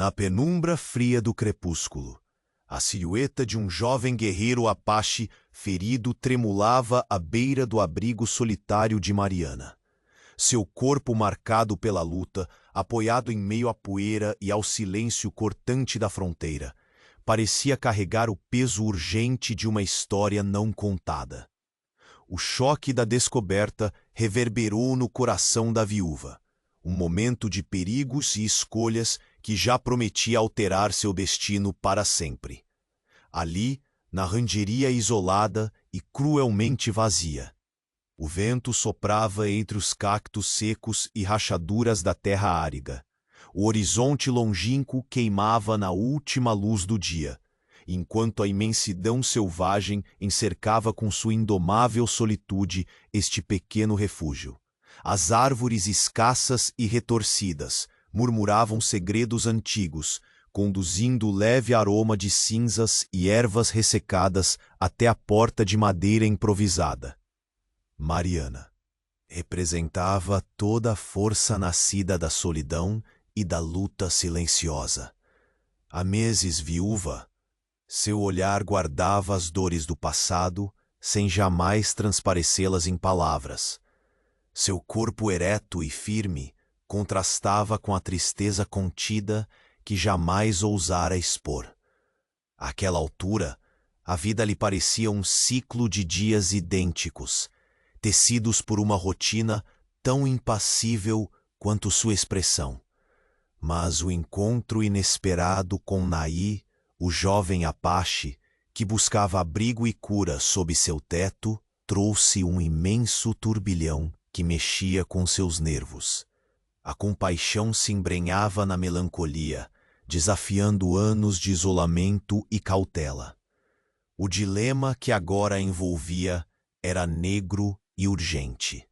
Na penumbra fria do crepúsculo, a silhueta de um jovem guerreiro Apache ferido tremulava à beira do abrigo solitário de Mariana. Seu corpo marcado pela luta, apoiado em meio à poeira e ao silêncio cortante da fronteira, parecia carregar o peso urgente de uma história não contada. O choque da descoberta reverberou no coração da viúva, um momento de perigos e escolhas que já prometia alterar seu destino para sempre. Ali, na rangeria isolada e cruelmente vazia, o vento soprava entre os cactos secos e rachaduras da terra árida. O horizonte longínquo queimava na última luz do dia, enquanto a imensidão selvagem encercava com sua indomável solitude este pequeno refúgio. As árvores escassas e retorcidas murmuravam segredos antigos, conduzindo o leve aroma de cinzas e ervas ressecadas até a porta de madeira improvisada. Mariana representava toda a força nascida da solidão e da luta silenciosa. Há meses viúva, seu olhar guardava as dores do passado sem jamais transparecê-las em palavras. Seu corpo ereto e firme contrastava com a tristeza contida que jamais ousara expor. Àquela altura, a vida lhe parecia um ciclo de dias idênticos, tecidos por uma rotina tão impassível quanto sua expressão. Mas o encontro inesperado com Naí, o jovem Apache, que buscava abrigo e cura sob seu teto, trouxe um imenso turbilhão que mexia com seus nervos. A compaixão se embrenhava na melancolia, desafiando anos de isolamento e cautela. O dilema que agora a envolvia era negro e urgente.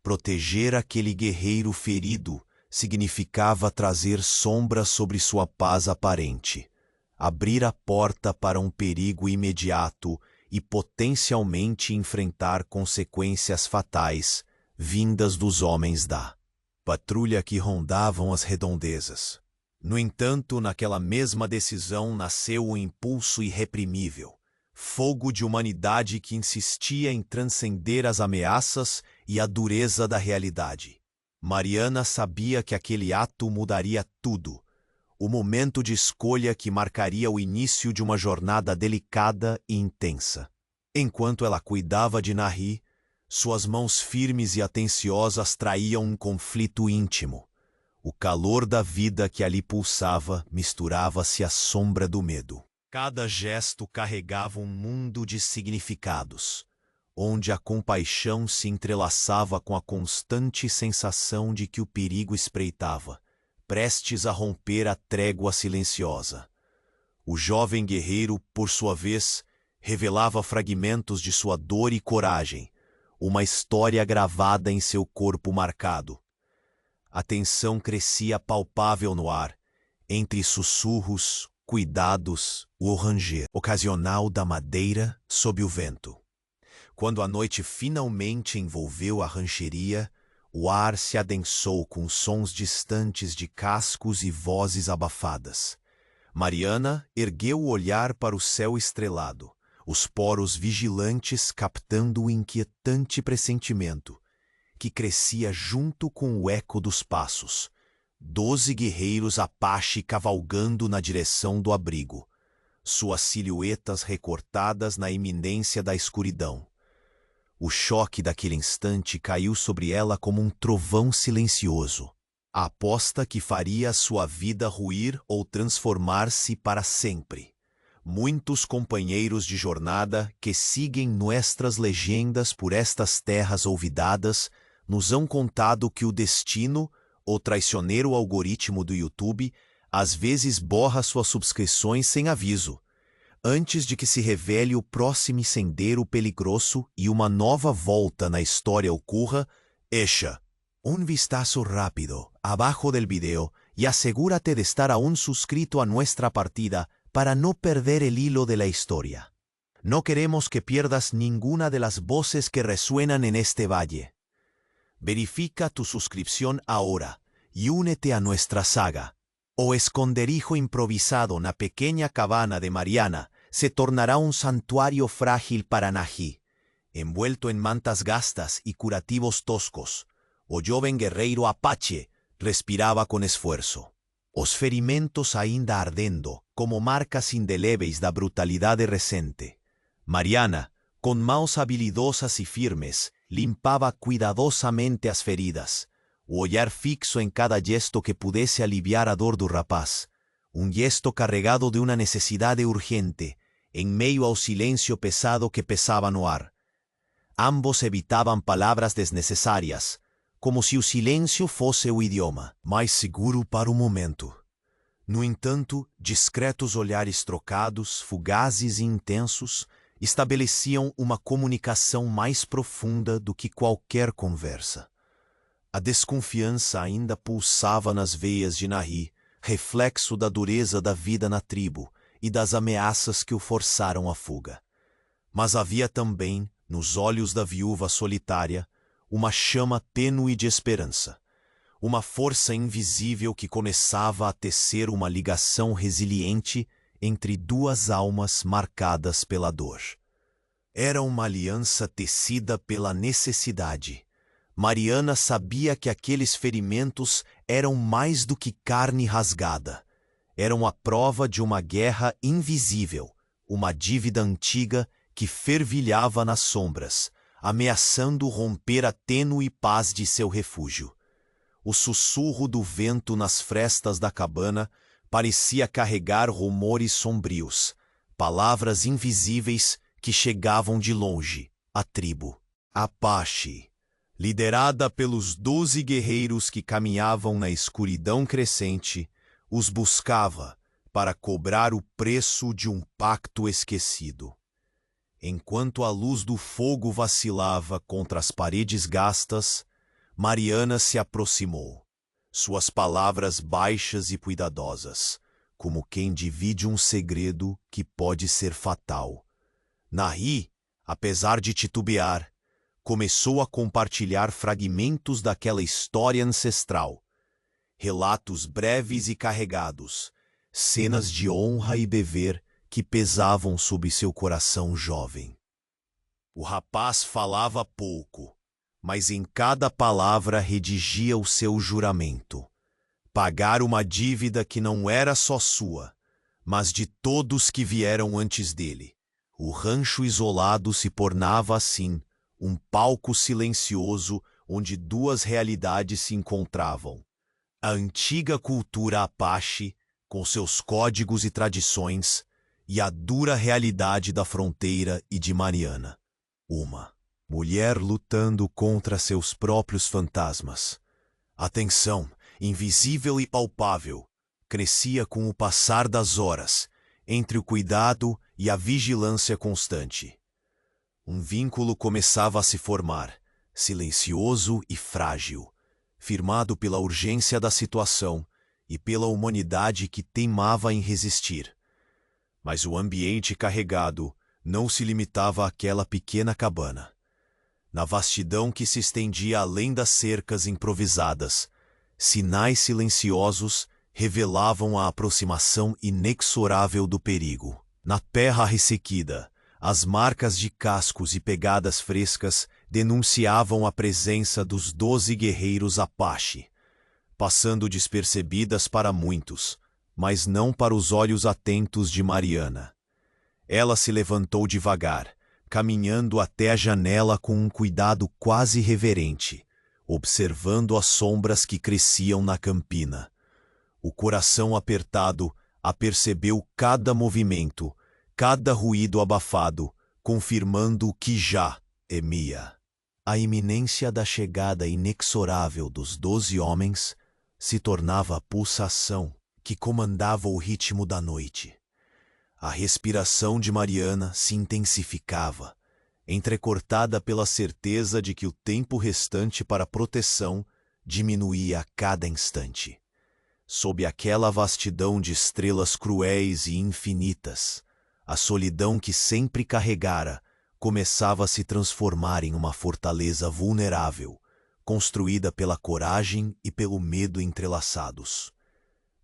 Proteger aquele guerreiro ferido significava trazer sombra sobre sua paz aparente, abrir a porta para um perigo imediato e potencialmente enfrentar consequências fatais vindas dos homens da patrulha que rondavam as redondezas. No entanto, naquela mesma decisão nasceu um impulso irreprimível, fogo de humanidade que insistia em transcender as ameaças e a dureza da realidade. Mariana sabia que aquele ato mudaria tudo, o momento de escolha que marcaria o início de uma jornada delicada e intensa. Enquanto ela cuidava de Naí, suas mãos firmes e atenciosas traíam um conflito íntimo. O calor da vida que ali pulsava misturava-se à sombra do medo. Cada gesto carregava um mundo de significados, onde a compaixão se entrelaçava com a constante sensação de que o perigo espreitava, prestes a romper a trégua silenciosa. O jovem guerreiro, por sua vez, revelava fragmentos de sua dor e coragem, uma história gravada em seu corpo marcado. A tensão crescia palpável no ar, entre sussurros, cuidados, o ranger ocasional da madeira sob o vento. Quando a noite finalmente envolveu a rancheria, o ar se adensou com sons distantes de cascos e vozes abafadas. Mariana ergueu o olhar para o céu estrelado, os poros vigilantes captando o inquietante pressentimento, que crescia junto com o eco dos passos. 12 guerreiros Apache cavalgando na direção do abrigo, suas silhuetas recortadas na iminência da escuridão. O choque daquele instante caiu sobre ela como um trovão silencioso, a aposta que faria sua vida ruir ou transformar-se para sempre. Muitos companheiros de jornada que seguem nuestras legendas por estas terras olvidadas nos hão contado que o destino, o traiçoeiro algoritmo do YouTube, às vezes borra suas subscrições sem aviso, antes de que se revele o próximo sendeiro peligroso e uma nova volta na história ocorra. Echa un vistazo rápido abajo del video y asegúrate de estar aún suscrito a nuestra partida para no perder el hilo de la historia. No queremos que pierdas ninguna de las voces que resuenan en este valle. Verifica tu suscripción ahora y únete a nuestra saga. O esconderijo improvisado na pequena cabana de Mariana se tornará un santuario frágil para Nahi. Envuelto en mantas gastas y curativos toscos, o joven guerreiro Apache respiraba con esfuerzo. Os ferimentos ainda ardendo, como marcas indeléveis da brutalidade recente. Mariana, con mãos habilidosas y firmes, limpaba cuidadosamente as feridas, o olhar fixo en cada gesto que pudesse aliviar a dor do rapaz, gesto carregado de uma necessidade urgente, em meio ao silêncio pesado que pesava no ar. Ambos evitavam palavras desnecessárias, como se o silêncio fosse o idioma mais seguro para o momento. No entanto, discretos olhares trocados, fugazes e intensos, estabeleciam uma comunicação mais profunda do que qualquer conversa. A desconfiança ainda pulsava nas veias de Nahi, reflexo da dureza da vida na tribo e das ameaças que o forçaram à fuga. Mas havia também, nos olhos da viúva solitária, uma chama tênue de esperança, uma força invisível que começava a tecer uma ligação resiliente entre duas almas marcadas pela dor. Era uma aliança tecida pela necessidade. Mariana sabia que aqueles ferimentos eram mais do que carne rasgada. Eram a prova de uma guerra invisível, uma dívida antiga que fervilhava nas sombras, ameaçando romper a tênue paz de seu refúgio. O sussurro do vento nas frestas da cabana parecia carregar rumores sombrios, palavras invisíveis que chegavam de longe. A tribo Apache, liderada pelos 12 guerreiros que caminhavam na escuridão crescente, os buscava para cobrar o preço de um pacto esquecido. Enquanto a luz do fogo vacilava contra as paredes gastas, Mariana se aproximou, suas palavras baixas e cuidadosas, como quem divide um segredo que pode ser fatal. Nahi, apesar de titubear, começou a compartilhar fragmentos daquela história ancestral, relatos breves e carregados, cenas de honra e dever que pesavam sob seu coração jovem. O rapaz falava pouco, mas em cada palavra redigia o seu juramento. Pagar uma dívida que não era só sua, mas de todos que vieram antes dele. O rancho isolado se tornava assim um palco silencioso onde duas realidades se encontravam. A antiga cultura Apache, com seus códigos e tradições, e a dura realidade da fronteira e de Mariana. Uma mulher lutando contra seus próprios fantasmas. A tensão, invisível e palpável, crescia com o passar das horas, entre o cuidado e a vigilância constante. Um vínculo começava a se formar, silencioso e frágil, firmado pela urgência da situação e pela humanidade que teimava em resistir. Mas o ambiente carregado não se limitava àquela pequena cabana. Na vastidão que se estendia além das cercas improvisadas, sinais silenciosos revelavam a aproximação inexorável do perigo. Na terra ressequida, as marcas de cascos e pegadas frescas denunciavam a presença dos 12 guerreiros Apache, passando despercebidas para muitos, mas não para os olhos atentos de Mariana. Ela se levantou devagar, caminhando até a janela com um cuidado quase reverente, observando as sombras que cresciam na campina. O coração apertado apercebeu cada movimento, cada ruído abafado, confirmando o que já temia. A iminência da chegada inexorável dos 12 homens se tornava a pulsação que comandava o ritmo da noite. A respiração de Mariana se intensificava, entrecortada pela certeza de que o tempo restante para proteção diminuía a cada instante. Sob aquela vastidão de estrelas cruéis e infinitas, a solidão que sempre carregara começava a se transformar em uma fortaleza vulnerável, construída pela coragem e pelo medo entrelaçados.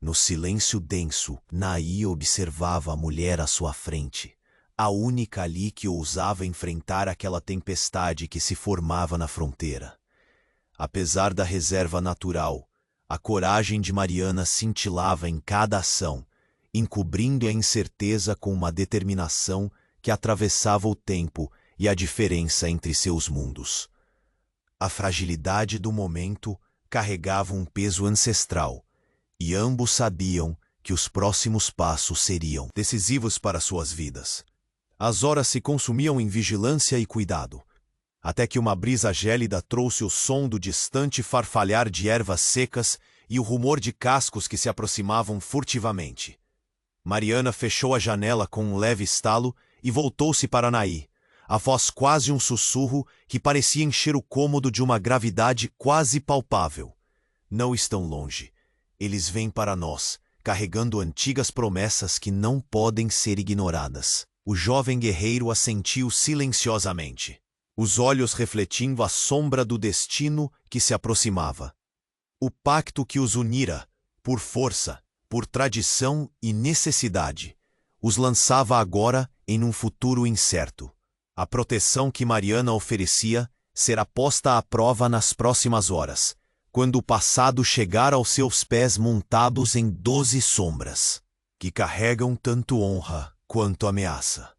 No silêncio denso, Naí observava a mulher à sua frente, a única ali que ousava enfrentar aquela tempestade que se formava na fronteira. Apesar da reserva natural, a coragem de Mariana cintilava em cada ação, encobrindo a incerteza com uma determinação que atravessava o tempo e a diferença entre seus mundos. A fragilidade do momento carregava um peso ancestral, e ambos sabiam que os próximos passos seriam decisivos para suas vidas. As horas se consumiam em vigilância e cuidado, até que uma brisa gélida trouxe o som do distante farfalhar de ervas secas e o rumor de cascos que se aproximavam furtivamente. Mariana fechou a janela com um leve estalo e voltou-se para Naí, a voz quase um sussurro que parecia encher o cômodo de uma gravidade quase palpável. Não estão longe. Eles vêm para nós, carregando antigas promessas que não podem ser ignoradas. O jovem guerreiro assentiu silenciosamente, os olhos refletindo a sombra do destino que se aproximava. O pacto que os unira, por força, por tradição e necessidade, os lançava agora em um futuro incerto. A proteção que Mariana oferecia será posta à prova nas próximas horas, quando o passado chegar aos seus pés montados em 12 sombras, que carregam tanto honra quanto ameaça.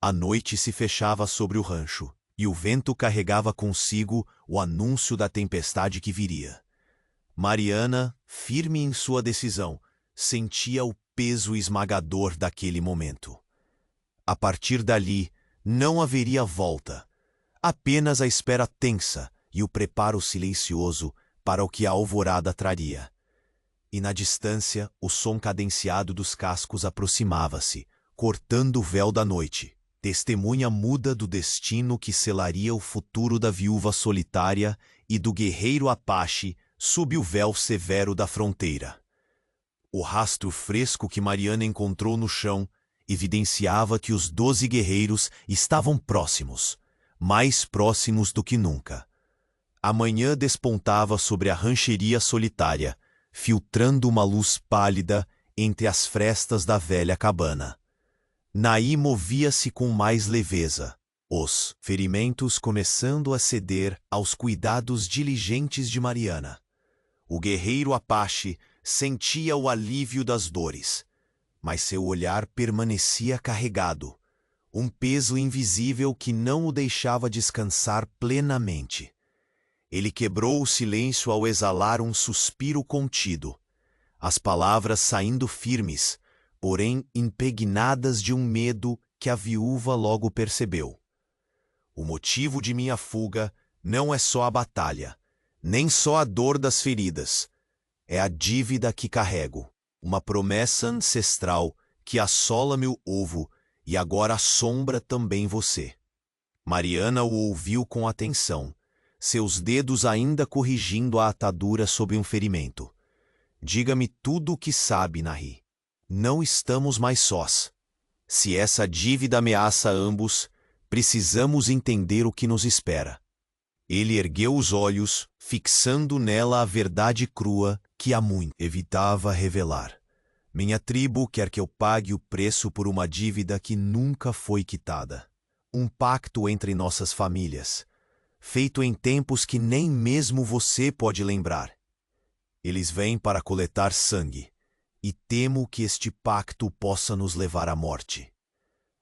A noite se fechava sobre o rancho, e o vento carregava consigo o anúncio da tempestade que viria. Mariana, firme em sua decisão, sentia o peso esmagador daquele momento. A partir dali, não haveria volta, apenas a espera tensa e o preparo silencioso para o que a alvorada traria. E na distância, o som cadenciado dos cascos aproximava-se, cortando o véu da noite, testemunha muda do destino que selaria o futuro da viúva solitária e do guerreiro Apache sob o véu severo da fronteira. O rastro fresco que Mariana encontrou no chão evidenciava que os 12 guerreiros estavam próximos, mais próximos do que nunca. A manhã despontava sobre a rancheria solitária, filtrando uma luz pálida entre as frestas da velha cabana. Naí movia-se com mais leveza, os ferimentos começando a ceder aos cuidados diligentes de Mariana. O guerreiro Apache sentia o alívio das dores, mas seu olhar permanecia carregado, um peso invisível que não o deixava descansar plenamente. Ele quebrou o silêncio ao exalar um suspiro contido, as palavras saindo firmes, porém impregnadas de um medo que a viúva logo percebeu. O motivo de minha fuga não é só a batalha, nem só a dor das feridas. É a dívida que carrego, uma promessa ancestral que assola meu ovo e agora assombra também você. Mariana o ouviu com atenção, seus dedos ainda corrigindo a atadura sob um ferimento. Diga-me tudo o que sabe, Naí. Não estamos mais sós. Se essa dívida ameaça ambos, precisamos entender o que nos espera. Ele ergueu os olhos, fixando nela a verdade crua que há muito evitava revelar. Minha tribo quer que eu pague o preço por uma dívida que nunca foi quitada. Um pacto entre nossas famílias, feito em tempos que nem mesmo você pode lembrar. Eles vêm para coletar sangue, e temo que este pacto possa nos levar à morte.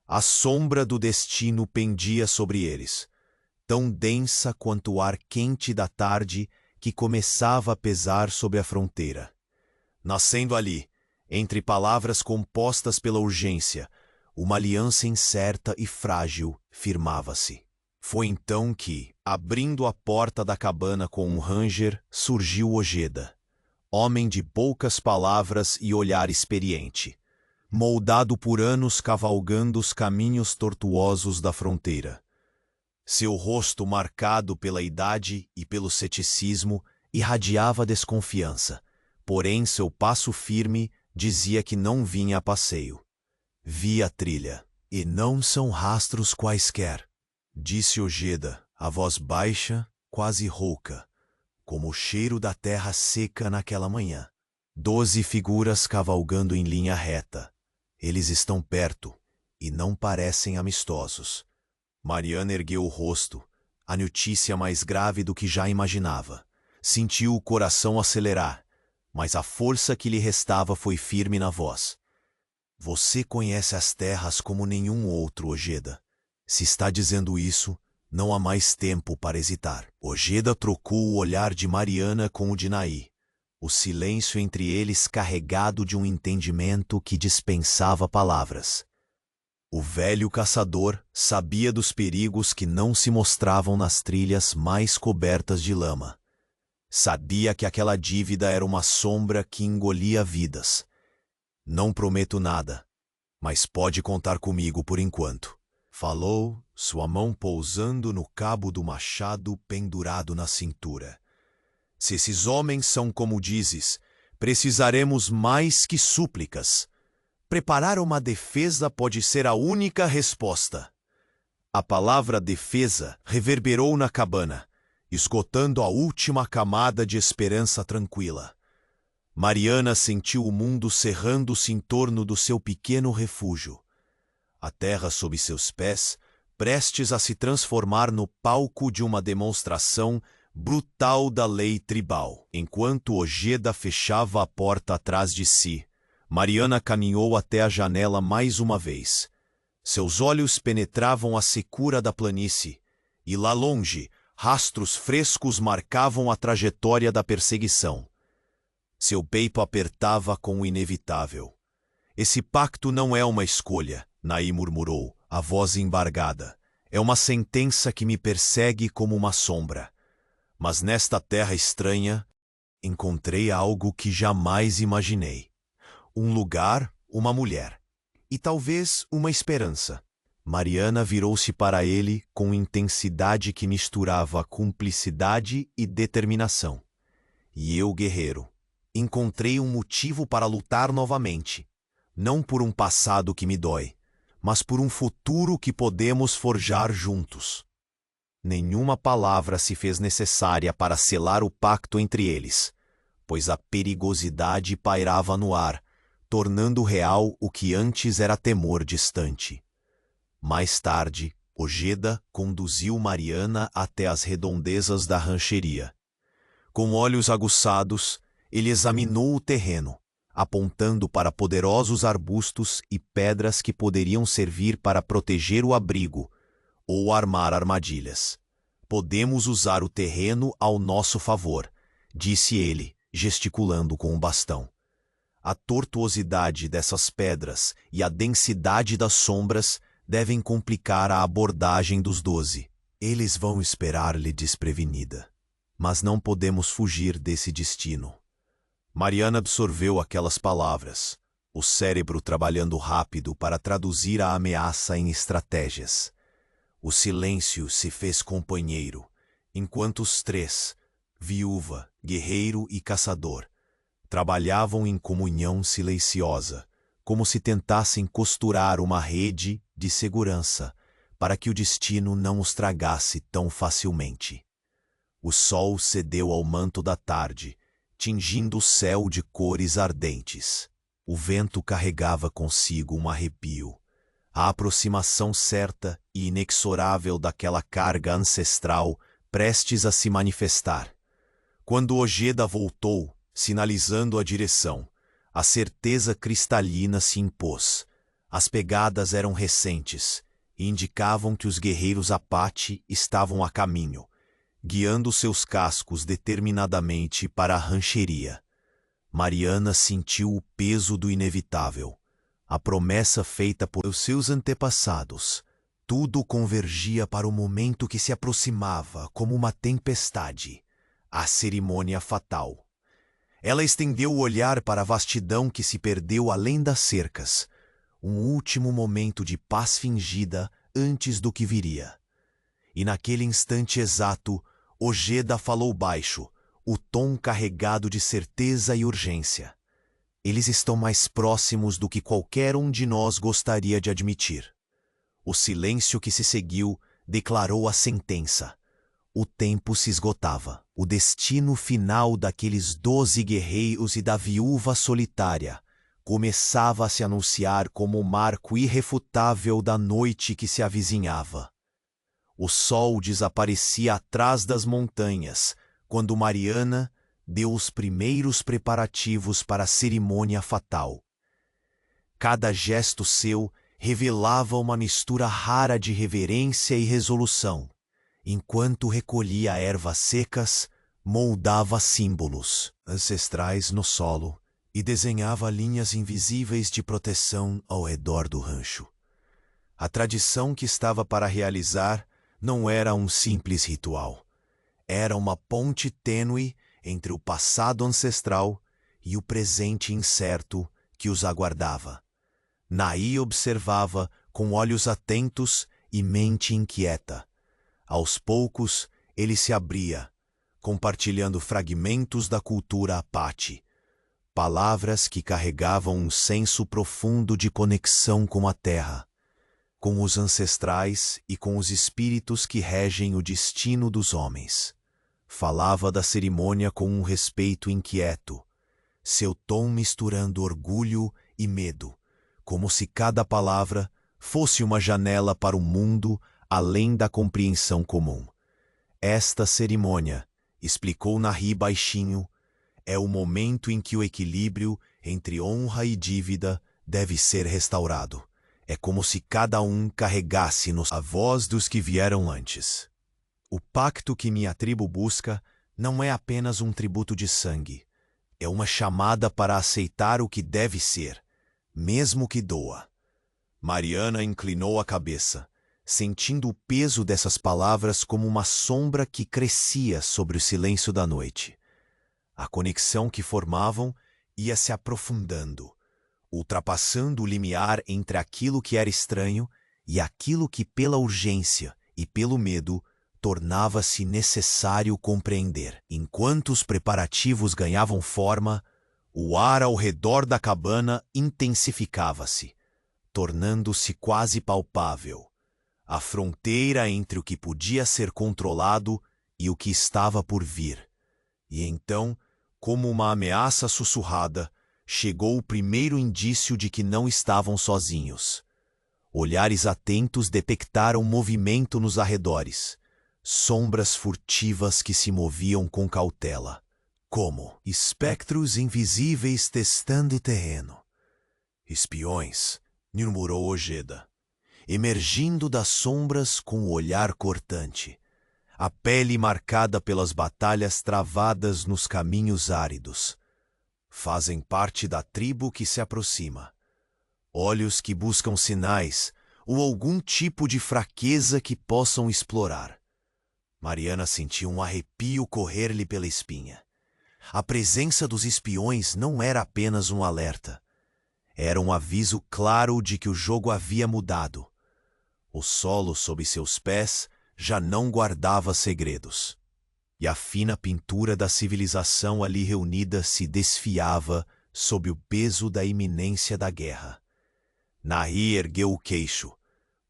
A sombra do destino pendia sobre eles, tão densa quanto o ar quente da tarde que começava a pesar sobre a fronteira. Nascendo ali, entre palavras compostas pela urgência, uma aliança incerta e frágil firmava-se. Foi então que, abrindo a porta da cabana com um ranger, surgiu Ojeda, homem de poucas palavras e olhar experiente, moldado por anos cavalgando os caminhos tortuosos da fronteira. Seu rosto, marcado pela idade e pelo ceticismo, irradiava desconfiança, porém seu passo firme dizia que não vinha a passeio. Vi a trilha, e não são rastros quaisquer, disse Ojeda, a voz baixa, quase rouca, como o cheiro da terra seca naquela manhã. 12 figuras cavalgando em linha reta. Eles estão perto e não parecem amistosos. Mariana ergueu o rosto, a notícia mais grave do que já imaginava. Sentiu o coração acelerar, mas a força que lhe restava foi firme na voz. Você conhece as terras como nenhum outro, Ojeda. Se está dizendo isso, não há mais tempo para hesitar. Ojeda trocou o olhar de Mariana com o de Naí. O silêncio entre eles carregado de um entendimento que dispensava palavras. O velho caçador sabia dos perigos que não se mostravam nas trilhas mais cobertas de lama. Sabia que aquela dívida era uma sombra que engolia vidas. Não prometo nada, mas pode contar comigo por enquanto. Falou, sua mão pousando no cabo do machado pendurado na cintura. Se esses homens são como dizes, precisaremos mais que súplicas. Preparar uma defesa pode ser a única resposta. A palavra defesa reverberou na cabana, esgotando a última camada de esperança tranquila. Mariana sentiu o mundo cerrando-se em torno do seu pequeno refúgio. A terra sob seus pés, prestes a se transformar no palco de uma demonstração brutal da lei tribal. Enquanto Ojeda fechava a porta atrás de si, Mariana caminhou até a janela mais uma vez. Seus olhos penetravam a secura da planície, e lá longe, rastros frescos marcavam a trajetória da perseguição. Seu peito apertava com o inevitável. Esse pacto não é uma escolha, Naí murmurou, a voz embargada. É uma sentença que me persegue como uma sombra. Mas nesta terra estranha, encontrei algo que jamais imaginei. Um lugar, uma mulher. E talvez uma esperança. Mariana virou-se para ele com intensidade que misturava cumplicidade e determinação. E eu, guerreiro, encontrei um motivo para lutar novamente. Não por um passado que me dói, mas por um futuro que podemos forjar juntos. Nenhuma palavra se fez necessária para selar o pacto entre eles, pois a perigosidade pairava no ar, tornando real o que antes era temor distante. Mais tarde, Ojeda conduziu Mariana até as redondezas da rancheria. Com olhos aguçados, ele examinou o terreno, apontando para poderosos arbustos e pedras que poderiam servir para proteger o abrigo ou armar armadilhas. Podemos usar o terreno ao nosso favor, disse ele, gesticulando com o bastão. A tortuosidade dessas pedras e a densidade das sombras devem complicar a abordagem dos 12. Eles vão esperar-lhe desprevenida. Mas não podemos fugir desse destino. Mariana absorveu aquelas palavras, o cérebro trabalhando rápido para traduzir a ameaça em estratégias. O silêncio se fez companheiro, enquanto os três, viúva, guerreiro e caçador, trabalhavam em comunhão silenciosa, como se tentassem costurar uma rede de segurança para que o destino não os tragasse tão facilmente. O sol cedeu ao manto da tarde, tingindo o céu de cores ardentes. O vento carregava consigo um arrepio, a aproximação certa e inexorável daquela carga ancestral prestes a se manifestar. Quando Ojeda voltou, sinalizando a direção, a certeza cristalina se impôs. As pegadas eram recentes e indicavam que os guerreiros Apache estavam a caminho, guiando seus cascos determinadamente para a rancheria. Mariana sentiu o peso do inevitável, a promessa feita por seus antepassados. Tudo convergia para o momento que se aproximava como uma tempestade, a cerimônia fatal. Ela estendeu o olhar para a vastidão que se perdeu além das cercas, um último momento de paz fingida antes do que viria. E naquele instante exato, Ojeda falou baixo, o tom carregado de certeza e urgência. Eles estão mais próximos do que qualquer um de nós gostaria de admitir. O silêncio que se seguiu declarou a sentença. o tempo se esgotava. O destino final daqueles 12 guerreiros e da viúva solitária começava a se anunciar como o marco irrefutável da noite que se avizinhava. O sol desaparecia atrás das montanhas, quando Mariana deu os primeiros preparativos para a cerimônia fatal. Cada gesto seu revelava uma mistura rara de reverência e resolução. Enquanto recolhia ervas secas, moldava símbolos ancestrais no solo e desenhava linhas invisíveis de proteção ao redor do rancho. A tradição que estava para realizar não era um simples ritual. Era uma ponte tênue entre o passado ancestral e o presente incerto que os aguardava. Naí observava com olhos atentos e mente inquieta. Aos poucos, ele se abria, compartilhando fragmentos da cultura Apache, palavras que carregavam um senso profundo de conexão com a terra, com os ancestrais e com os espíritos que regem o destino dos homens. Falava da cerimônia com um respeito inquieto, seu tom misturando orgulho e medo, como se cada palavra fosse uma janela para o mundo além da compreensão comum. Esta cerimônia, explicou Naí baixinho, é o momento em que o equilíbrio entre honra e dívida deve ser restaurado. É como se cada um carregasse a voz dos que vieram antes. O pacto que minha tribo busca não é apenas um tributo de sangue. É uma chamada para aceitar o que deve ser, mesmo que doa. Mariana inclinou a cabeça, sentindo o peso dessas palavras como uma sombra que crescia sobre o silêncio da noite. A conexão que formavam ia se aprofundando, ultrapassando o limiar entre aquilo que era estranho e aquilo que, pela urgência e pelo medo, tornava-se necessário compreender. Enquanto os preparativos ganhavam forma, o ar ao redor da cabana intensificava-se, tornando-se quase palpável. A fronteira entre o que podia ser controlado e o que estava por vir. E então, como uma ameaça sussurrada, chegou o primeiro indício de que não estavam sozinhos. Olhares atentos detectaram movimento nos arredores, sombras furtivas que se moviam com cautela, como espectros invisíveis testando o terreno. Espiões, murmurou Ojeda, emergindo das sombras com o olhar cortante, a pele marcada pelas batalhas travadas nos caminhos áridos. Fazem parte da tribo que se aproxima. Olhos que buscam sinais ou algum tipo de fraqueza que possam explorar. Mariana sentiu um arrepio correr-lhe pela espinha. A presença dos espiões não era apenas um alerta. Era um aviso claro de que o jogo havia mudado. O solo sob seus pés já não guardava segredos. E a fina pintura da civilização ali reunida se desfiava sob o peso da iminência da guerra. Naí ergueu o queixo,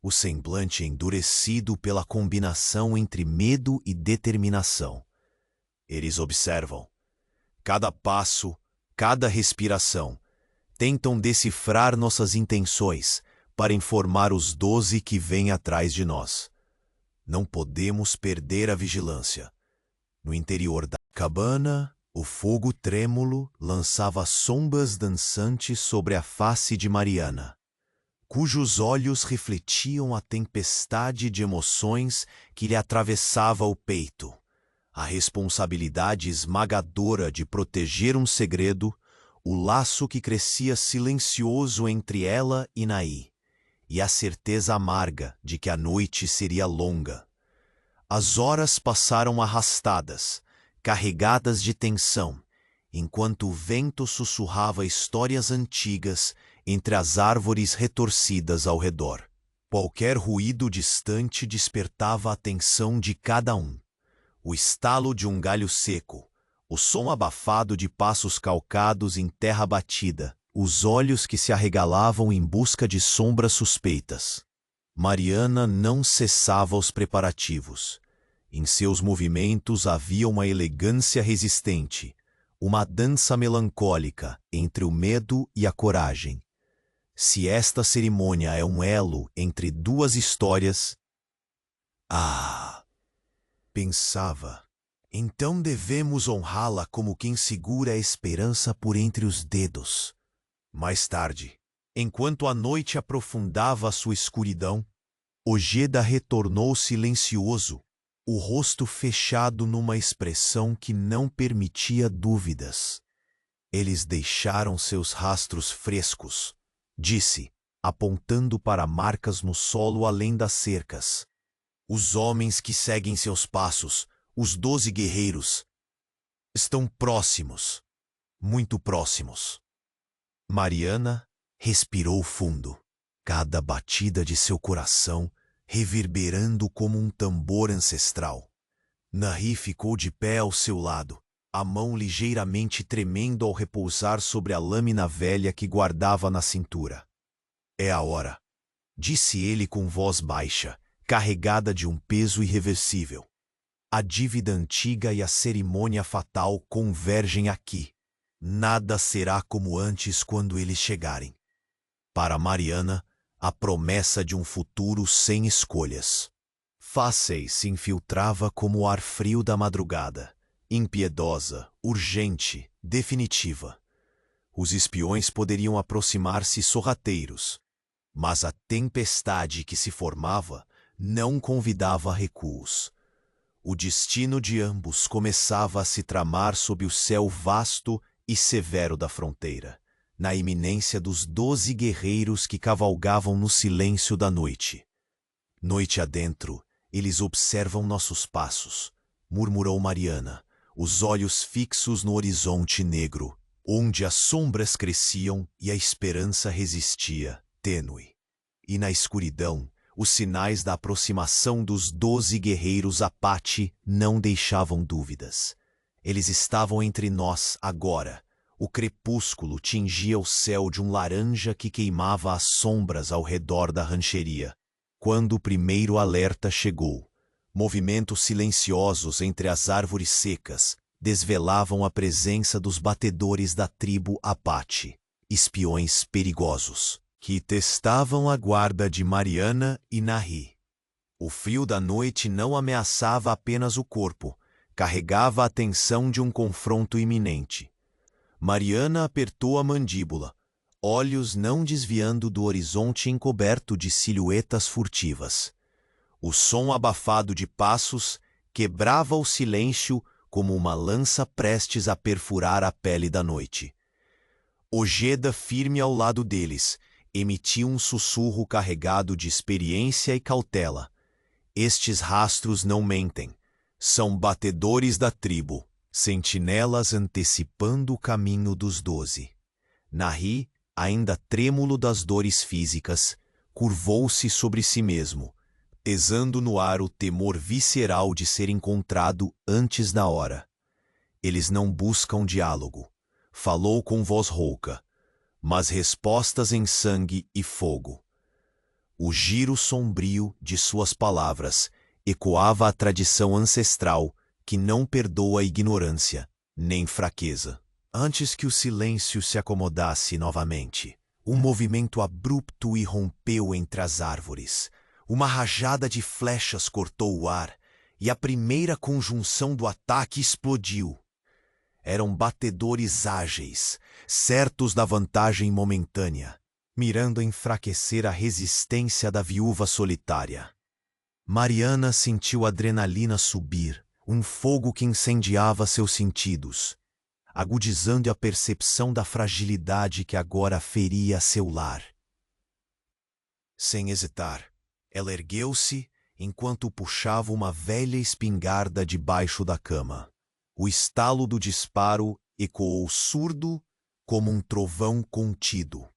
o semblante endurecido pela combinação entre medo e determinação. Eles observam. Cada passo, cada respiração, tentam decifrar nossas intenções para informar os 12 que vêm atrás de nós. Não podemos perder a vigilância. No interior da cabana, o fogo trêmulo lançava sombras dançantes sobre a face de Mariana, cujos olhos refletiam a tempestade de emoções que lhe atravessava o peito. A responsabilidade esmagadora de proteger um segredo, o laço que crescia silencioso entre ela e Naí, e a certeza amarga de que a noite seria longa. As horas passaram arrastadas, carregadas de tensão, enquanto o vento sussurrava histórias antigas entre as árvores retorcidas ao redor. Qualquer ruído distante despertava a atenção de cada um. O estalo de um galho seco, o som abafado de passos calcados em terra batida, os olhos que se arregalavam em busca de sombras suspeitas. Mariana não cessava os preparativos, Em seus movimentos havia uma elegância resistente, uma dança melancólica entre o medo e a coragem. Se esta cerimônia é um elo entre duas histórias... pensava, então devemos honrá-la como quem segura a esperança por entre os dedos. Mais tarde, enquanto a noite aprofundava sua escuridão, Ojeda retornou silencioso, o rosto fechado numa expressão que não permitia dúvidas. Eles deixaram seus rastros frescos, disse, apontando para marcas no solo além das cercas. Os homens que seguem seus passos, os 12 guerreiros, estão próximos, muito próximos. Mariana respirou fundo, cada batida de seu coração reverberando como um tambor ancestral. Nahi ficou de pé ao seu lado, a mão ligeiramente tremendo ao repousar sobre a lâmina velha que guardava na cintura. É a hora, disse ele com voz baixa, carregada de um peso irreversível. A dívida antiga e a cerimônia fatal convergem aqui. Nada será como antes quando eles chegarem. Para Mariana, a promessa de um futuro sem escolhas. Fáceis se infiltrava como o ar frio da madrugada, impiedosa, urgente, definitiva. Os espiões poderiam aproximar-se sorrateiros, mas a tempestade que se formava não convidava a recuos. O destino de ambos começava a se tramar sob o céu vasto e severo da fronteira, na iminência dos 12 guerreiros que cavalgavam no silêncio da noite. Noite adentro, eles observam nossos passos, murmurou Mariana, os olhos fixos no horizonte negro, onde as sombras cresciam e a esperança resistia, tênue. E na escuridão, os sinais da aproximação dos 12 guerreiros Apache não deixavam dúvidas. Eles estavam entre nós agora. O crepúsculo tingia o céu de um laranja que queimava as sombras ao redor da rancheria. Quando o primeiro alerta chegou, movimentos silenciosos entre as árvores secas desvelavam a presença dos batedores da tribo Apache, espiões perigosos, que testavam a guarda de Mariana e Nahi. O frio da noite não ameaçava apenas o corpo, carregava a tensão de um confronto iminente. Mariana apertou a mandíbula, olhos não desviando do horizonte encoberto de silhuetas furtivas. O som abafado de passos quebrava o silêncio como uma lança prestes a perfurar a pele da noite. Ojeda, firme ao lado deles, emitiu um sussurro carregado de experiência e cautela. Estes rastros não mentem. São batedores da tribo, sentinelas antecipando o caminho dos 12. Nahi, ainda trêmulo das dores físicas, curvou-se sobre si mesmo, pesando no ar o temor visceral de ser encontrado antes da hora. Eles não buscam diálogo, falou com voz rouca, mas respostas em sangue e fogo. O giro sombrio de suas palavras ecoava a tradição ancestral que não perdoa ignorância, nem fraqueza. Antes que o silêncio se acomodasse novamente, um movimento abrupto irrompeu entre as árvores. Uma rajada de flechas cortou o ar e a primeira conjunção do ataque explodiu. Eram batedores ágeis, certos da vantagem momentânea, mirando enfraquecer a resistência da viúva solitária. Mariana sentiu a adrenalina subir, um fogo que incendiava seus sentidos, agudizando a percepção da fragilidade que agora feria seu lar. Sem hesitar, ela ergueu-se enquanto puxava uma velha espingarda debaixo da cama. O estalo do disparo ecoou surdo como um trovão contido.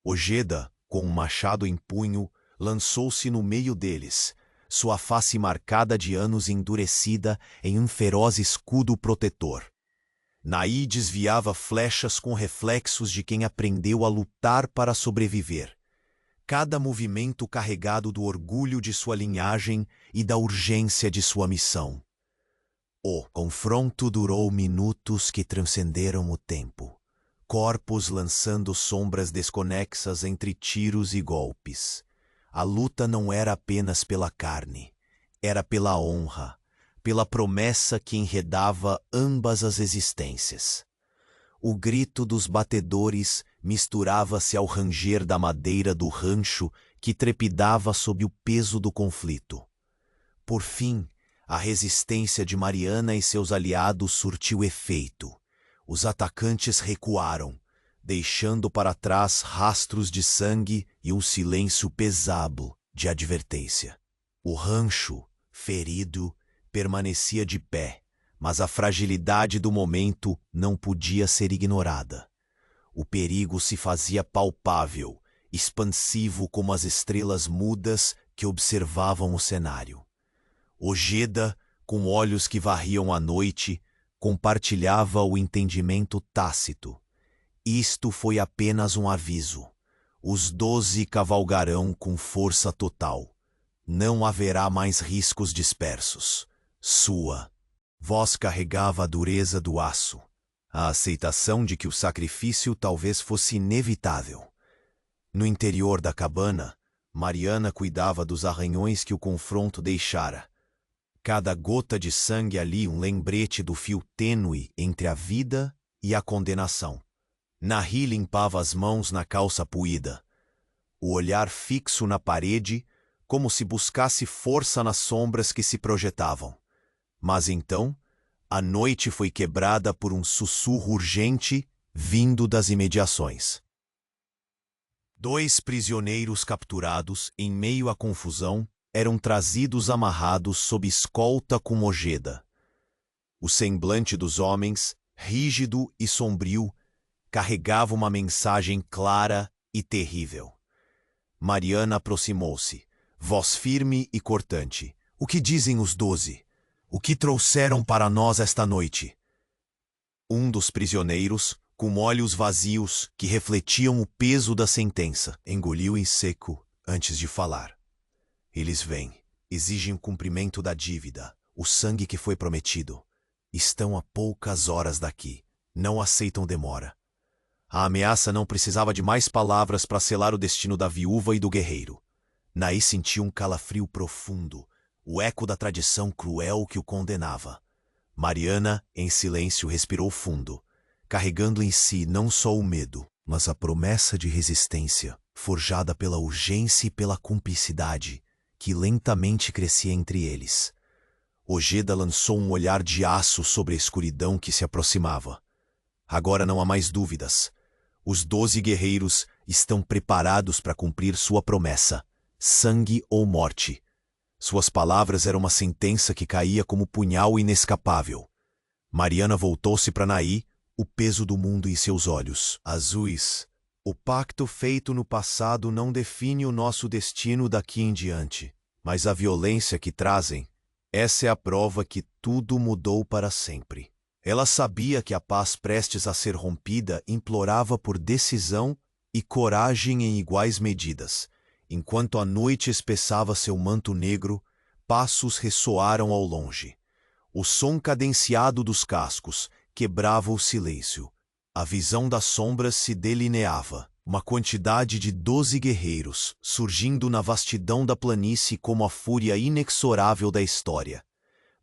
Ojeda, com um machado em punho, lançou-se no meio deles, sua face marcada de anos endurecida em um feroz escudo protetor. Nahi desviava flechas com reflexos de quem aprendeu a lutar para sobreviver. cada movimento carregado do orgulho de sua linhagem e da urgência de sua missão. O confronto durou minutos que transcenderam o tempo, corpos lançando sombras desconexas entre tiros e golpes. A luta não era apenas pela carne, era pela honra, pela promessa que enredava ambas as existências. O grito dos batedores misturava-se ao ranger da madeira do rancho que trepidava sob o peso do conflito. Por fim, a resistência de Mariana e seus aliados surtiu efeito. Os atacantes recuaram, deixando para trás rastros de sangue e um silêncio pesado de advertência. O rancho, ferido, permanecia de pé, mas a fragilidade do momento não podia ser ignorada. O perigo se fazia palpável, expansivo como as estrelas mudas que observavam o cenário. Ojeda, com olhos que varriam a noite, compartilhava o entendimento tácito. Isto foi apenas um aviso. Os 12 cavalgarão com força total. Não haverá mais riscos dispersos. Sua voz carregava a dureza do aço, a aceitação de que o sacrifício talvez fosse inevitável. No interior da cabana, Mariana cuidava dos arranhões que o confronto deixara. Cada gota de sangue ali um lembrete do fio tênue entre a vida e a condenação. Nahi limpava as mãos na calça puída, o olhar fixo na parede, como se buscasse força nas sombras que se projetavam. Mas então, a noite foi quebrada por um sussurro urgente vindo das imediações. 2 prisioneiros capturados, em meio à confusão, eram trazidos amarrados sob escolta com Ojeda. O semblante dos homens, rígido e sombrio, carregava uma mensagem clara e terrível. Mariana aproximou-se, voz firme e cortante. O que dizem os 12? O que trouxeram para nós esta noite? Um dos prisioneiros, com olhos vazios que refletiam o peso da sentença, engoliu em seco antes de falar. Eles vêm, exigem o cumprimento da dívida, o sangue que foi prometido. Estão a poucas horas daqui, não aceitam demora. A ameaça não precisava de mais palavras para selar o destino da viúva e do guerreiro. Nahi sentiu um calafrio profundo, o eco da tradição cruel que o condenava. Mariana, em silêncio, respirou fundo, carregando em si não só o medo, mas a promessa de resistência, forjada pela urgência e pela cumplicidade, que lentamente crescia entre eles. Ojeda lançou um olhar de aço sobre a escuridão que se aproximava. Agora não há mais dúvidas. Os 12 guerreiros estão preparados para cumprir sua promessa, sangue ou morte. Suas palavras eram uma sentença que caía como punhal inescapável. Mariana voltou-se para Nahi, o peso do mundo em seus olhos azuis. O pacto feito no passado não define o nosso destino daqui em diante, mas a violência que trazem, essa é a prova que tudo mudou para sempre. Ela sabia que a paz prestes a ser rompida implorava por decisão e coragem em iguais medidas. Enquanto a noite espessava seu manto negro, passos ressoaram ao longe. O som cadenciado dos cascos quebrava o silêncio. A visão das sombras se delineava, uma quantidade de 12 guerreiros, surgindo na vastidão da planície como a fúria inexorável da história.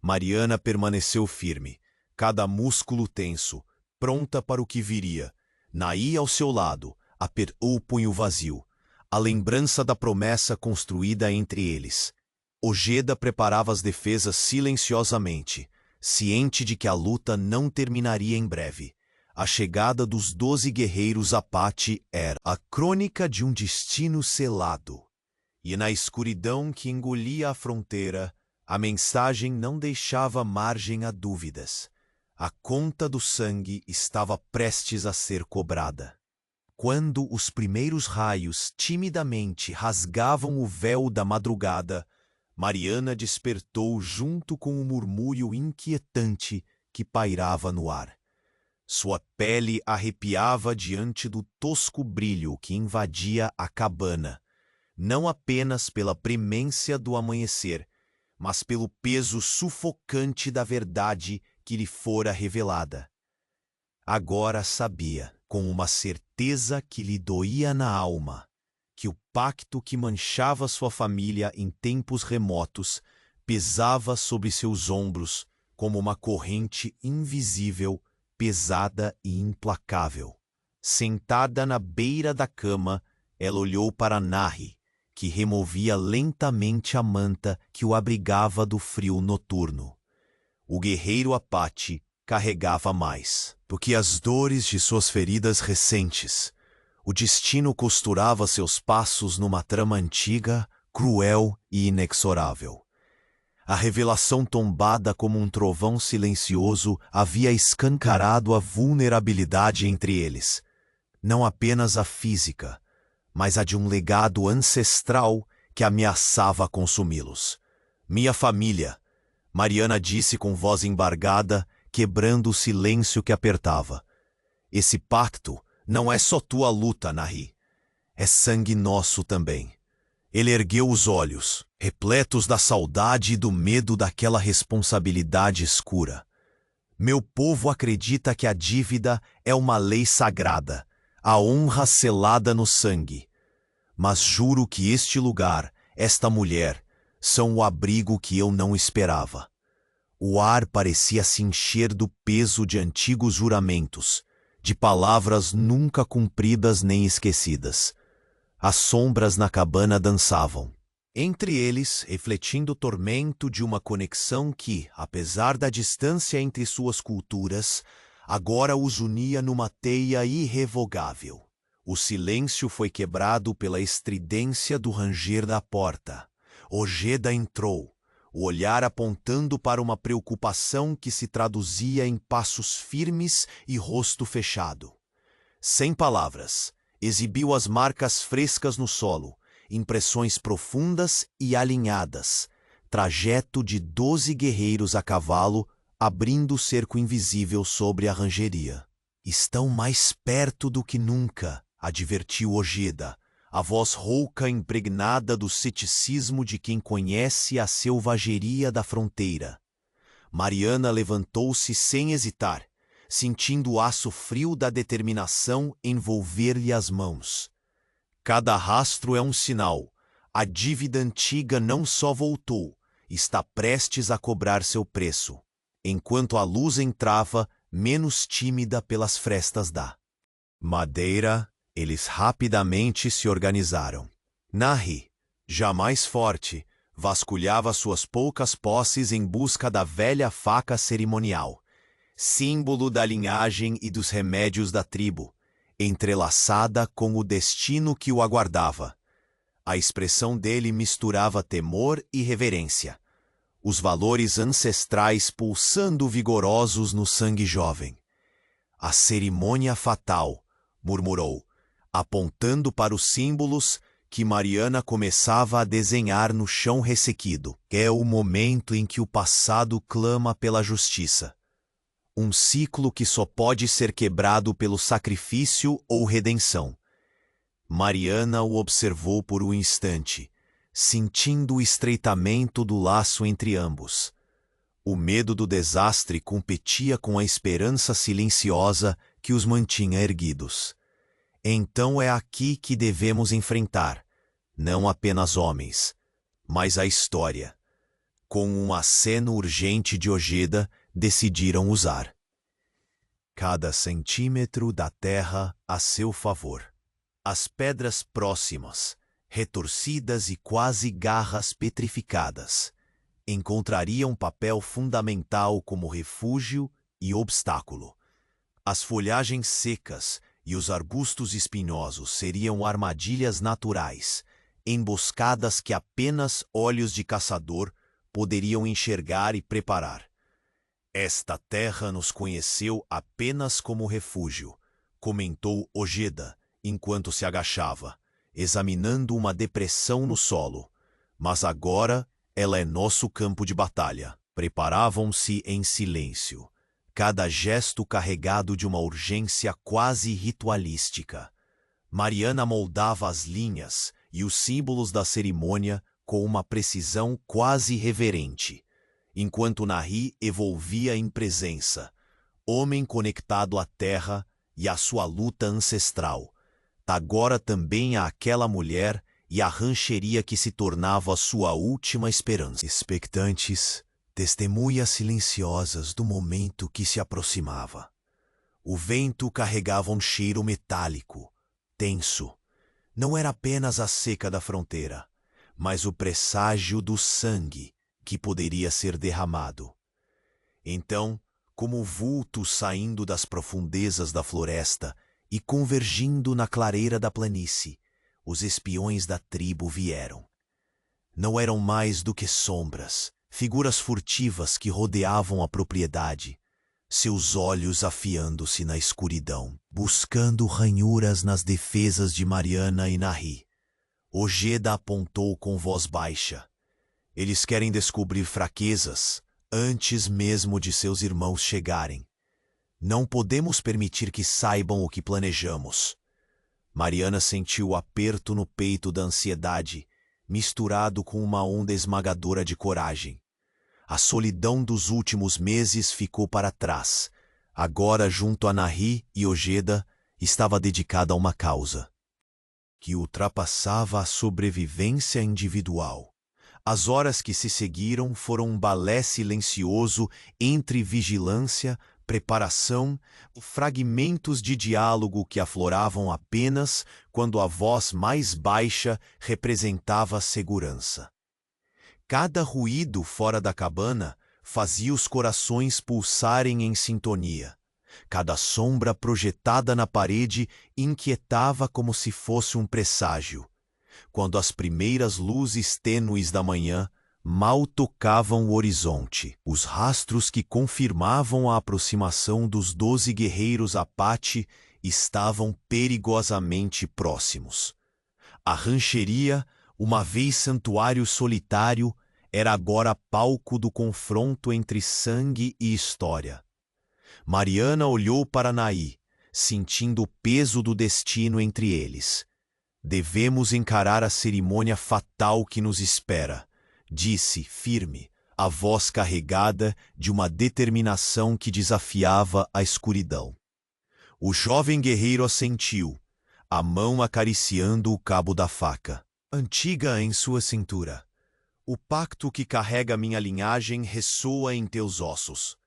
Mariana permaneceu firme, cada músculo tenso, pronta para o que viria. Nahi, ao seu lado, apertou o punho vazio, a lembrança da promessa construída entre eles. Ojeda preparava as defesas silenciosamente, ciente de que a luta não terminaria em breve. A chegada dos 12 guerreiros Apache era a crônica de um destino selado. E na escuridão que engolia a fronteira, a mensagem não deixava margem a dúvidas. A conta do sangue estava prestes a ser cobrada. Quando os primeiros raios timidamente rasgavam o véu da madrugada, Mariana despertou junto com o murmúrio inquietante que pairava no ar. Sua pele arrepiava diante do tosco brilho que invadia a cabana. não apenas pela premência do amanhecer, mas pelo peso sufocante da verdade que lhe fora revelada. Agora sabia, com uma certeza que lhe doía na alma, que o pacto que manchava sua família em tempos remotos pesava sobre seus ombros como uma corrente invisível, pesada e implacável. Sentada na beira da cama, ela olhou para Nahi, que removia lentamente a manta que o abrigava do frio noturno. O guerreiro Apache carregava mais do que as dores de suas feridas recentes. O destino costurava seus passos numa trama antiga, cruel e inexorável. A revelação tombada como um trovão silencioso havia escancarado a vulnerabilidade entre eles. Não apenas a física, mas a de um legado ancestral que ameaçava consumi-los. Minha família, Mariana disse com voz embargada, quebrando o silêncio que apertava. Esse pacto não é só tua luta, Nahi. É sangue nosso também. Ele ergueu os olhos, repletos da saudade e do medo daquela responsabilidade escura. Meu povo acredita que a dívida é uma lei sagrada, a honra selada no sangue. Mas juro que este lugar, esta mulher, são o abrigo que eu não esperava. O ar parecia se encher do peso de antigos juramentos, de palavras nunca cumpridas nem esquecidas. As sombras na cabana dançavam. Entre eles, refletindo o tormento de uma conexão que, apesar da distância entre suas culturas, agora os unia numa teia irrevogável. O silêncio foi quebrado pela estridência do ranger da porta. Ojeda entrou, o olhar apontando para uma preocupação que se traduzia em passos firmes e rosto fechado. Sem palavras, exibiu as marcas frescas no solo, impressões profundas e alinhadas, trajeto de 12 guerreiros a cavalo, abrindo o cerco invisível sobre a rangeria. Estão mais perto do que nunca, advertiu Ojeda, a voz rouca impregnada do ceticismo de quem conhece a selvageria da fronteira. Mariana levantou-se sem hesitar, sentindo o aço frio da determinação envolver-lhe as mãos. Cada rastro é um sinal. A dívida antiga não só voltou, está prestes a cobrar seu preço. Enquanto a luz entrava, menos tímida pelas frestas da madeira, eles rapidamente se organizaram. Nahi, já mais forte, vasculhava suas poucas posses em busca da velha faca cerimonial, símbolo da linhagem e dos remédios da tribo, entrelaçada com o destino que o aguardava. A expressão dele misturava temor e reverência, os valores ancestrais pulsando vigorosos no sangue jovem. A cerimônia fatal, murmurou, apontando para os símbolos que Mariana começava a desenhar no chão ressequido. É o momento em que o passado clama pela justiça. Um ciclo que só pode ser quebrado pelo sacrifício ou redenção. Mariana o observou por um instante, sentindo o estreitamento do laço entre ambos. O medo do desastre competia com a esperança silenciosa que os mantinha erguidos. Então é aqui que devemos enfrentar, não apenas homens, mas a história. Com um aceno urgente de Ojeda, decidiram usar cada centímetro da terra a seu favor. As pedras próximas, retorcidas e quase garras petrificadas, encontrariam papel fundamental como refúgio e obstáculo. As folhagens secas e os arbustos espinhosos seriam armadilhas naturais, emboscadas que apenas olhos de caçador poderiam enxergar e preparar. Esta terra nos conheceu apenas como refúgio, comentou Ojeda, enquanto se agachava, examinando uma depressão no solo. Mas agora ela é nosso campo de batalha. Preparavam-se em silêncio, cada gesto carregado de uma urgência quase ritualística. Mariana moldava as linhas, e os símbolos da cerimônia com uma precisão quase reverente, enquanto Nahi evolvia em presença, homem conectado à terra e à sua luta ancestral, agora também àquela mulher e à rancheria que se tornava sua última esperança. Expectantes, testemunhas silenciosas do momento que se aproximava. O vento carregava um cheiro metálico, tenso. Não era apenas a seca da fronteira, mas o presságio do sangue que poderia ser derramado. Então, como vultos saindo das profundezas da floresta e convergindo na clareira da planície, os espiões da tribo vieram. Não eram mais do que sombras, figuras furtivas que rodeavam a propriedade, seus olhos afiando-se na escuridão, buscando ranhuras nas defesas de Mariana e Nahi. Ojeda apontou com voz baixa. Eles querem descobrir fraquezas antes mesmo de seus irmãos chegarem. Não podemos permitir que saibam o que planejamos. Mariana sentiu o aperto no peito da ansiedade, misturado com uma onda esmagadora de coragem. A solidão dos últimos meses ficou para trás. Agora, junto a Nahi e Ojeda, estava dedicada a uma causa que ultrapassava a sobrevivência individual. As horas que se seguiram foram um balé silencioso entre vigilância, preparação, fragmentos de diálogo que afloravam apenas quando a voz mais baixa representava a segurança. Cada ruído fora da cabana fazia os corações pulsarem em sintonia. Cada sombra projetada na parede inquietava como se fosse um presságio. Quando as primeiras luzes tênues da manhã mal tocavam o horizonte, os rastros que confirmavam a aproximação dos 12 guerreiros Apache estavam perigosamente próximos. A rancheria, uma vez santuário solitário, era agora palco do confronto entre sangue e história. Mariana olhou para Nahi, sentindo o peso do destino entre eles. Devemos encarar a cerimônia fatal que nos espera, disse, firme, a voz carregada de uma determinação que desafiava a escuridão. O jovem guerreiro assentiu, a mão acariciando o cabo da faca, antiga em sua cintura. O pacto que carrega minha linhagem ressoa em teus ossos.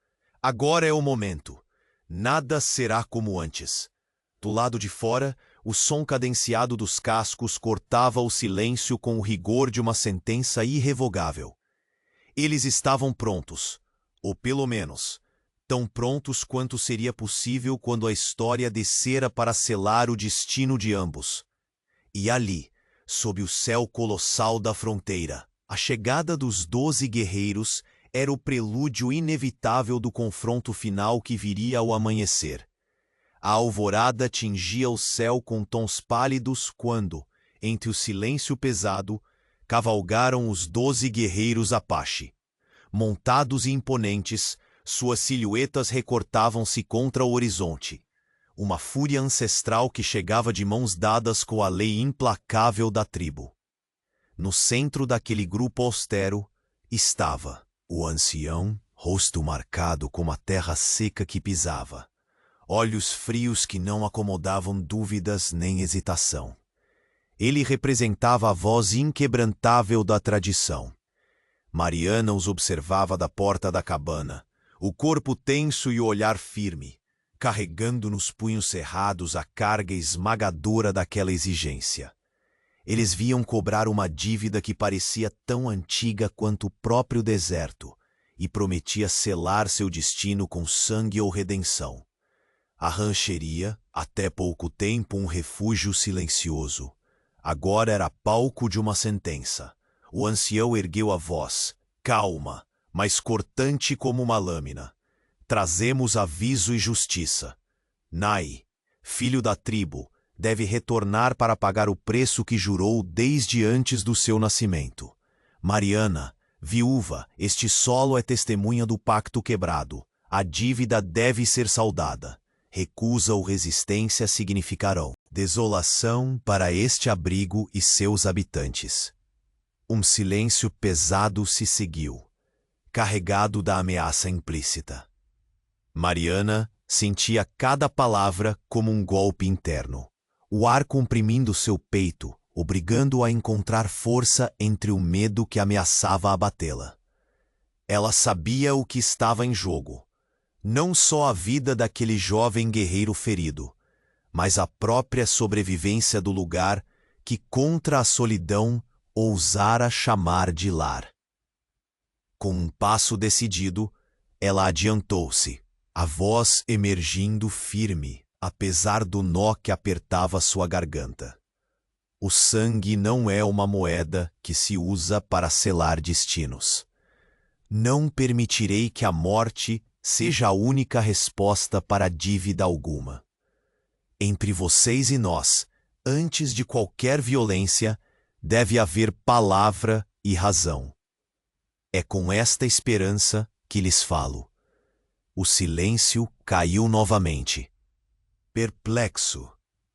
Agora é o momento. Nada será como antes. Do lado de fora, o som cadenciado dos cascos cortava o silêncio com o rigor de uma sentença irrevogável. Eles estavam prontos, ou pelo menos, tão prontos quanto seria possível quando a história descera para selar o destino de ambos. E ali, sob o céu colossal da fronteira, a chegada dos 12 guerreiros era o prelúdio inevitável do confronto final que viria ao amanhecer. A alvorada tingia o céu com tons pálidos quando, entre o silêncio pesado, cavalgaram os 12 guerreiros Apache. Montados e imponentes, suas silhuetas recortavam-se contra o horizonte. Uma fúria ancestral que chegava de mãos dadas com a lei implacável da tribo. No centro daquele grupo austero estava o ancião, rosto marcado como a terra seca que pisava, olhos frios que não acomodavam dúvidas nem hesitação. Ele representava a voz inquebrantável da tradição. Mariana os observava da porta da cabana, o corpo tenso e o olhar firme, carregando nos punhos cerrados a carga esmagadora daquela exigência. Eles viam cobrar uma dívida que parecia tão antiga quanto o próprio deserto e prometia selar seu destino com sangue ou redenção. A rancheria, até pouco tempo um refúgio silencioso, agora era palco de uma sentença. O ancião ergueu a voz, calma, mas cortante como uma lâmina. Trazemos aviso e justiça. Nahi, filho da tribo, deve retornar para pagar o preço que jurou desde antes do seu nascimento. Mariana, viúva, este solo é testemunha do pacto quebrado. A dívida deve ser saldada. recusa ou resistência significarão desolação para este abrigo e seus habitantes. Um silêncio pesado se seguiu, carregado da ameaça implícita. Mariana sentia cada palavra como um golpe interno, o ar comprimindo seu peito, obrigando-a a encontrar força entre o medo que ameaçava abatê-la. Ela sabia o que estava em jogo, não só a vida daquele jovem guerreiro ferido, mas a própria sobrevivência do lugar que, contra a solidão, ousara chamar de lar. Com um passo decidido, ela adiantou-se, a voz emergindo firme, apesar do nó que apertava sua garganta. O sangue não é uma moeda que se usa para selar destinos. Não permitirei que a morte seja a única resposta para dívida alguma. Entre vocês e nós, antes de qualquer violência, deve haver palavra e razão. É com esta esperança que lhes falo. O silêncio caiu novamente. Perplexo,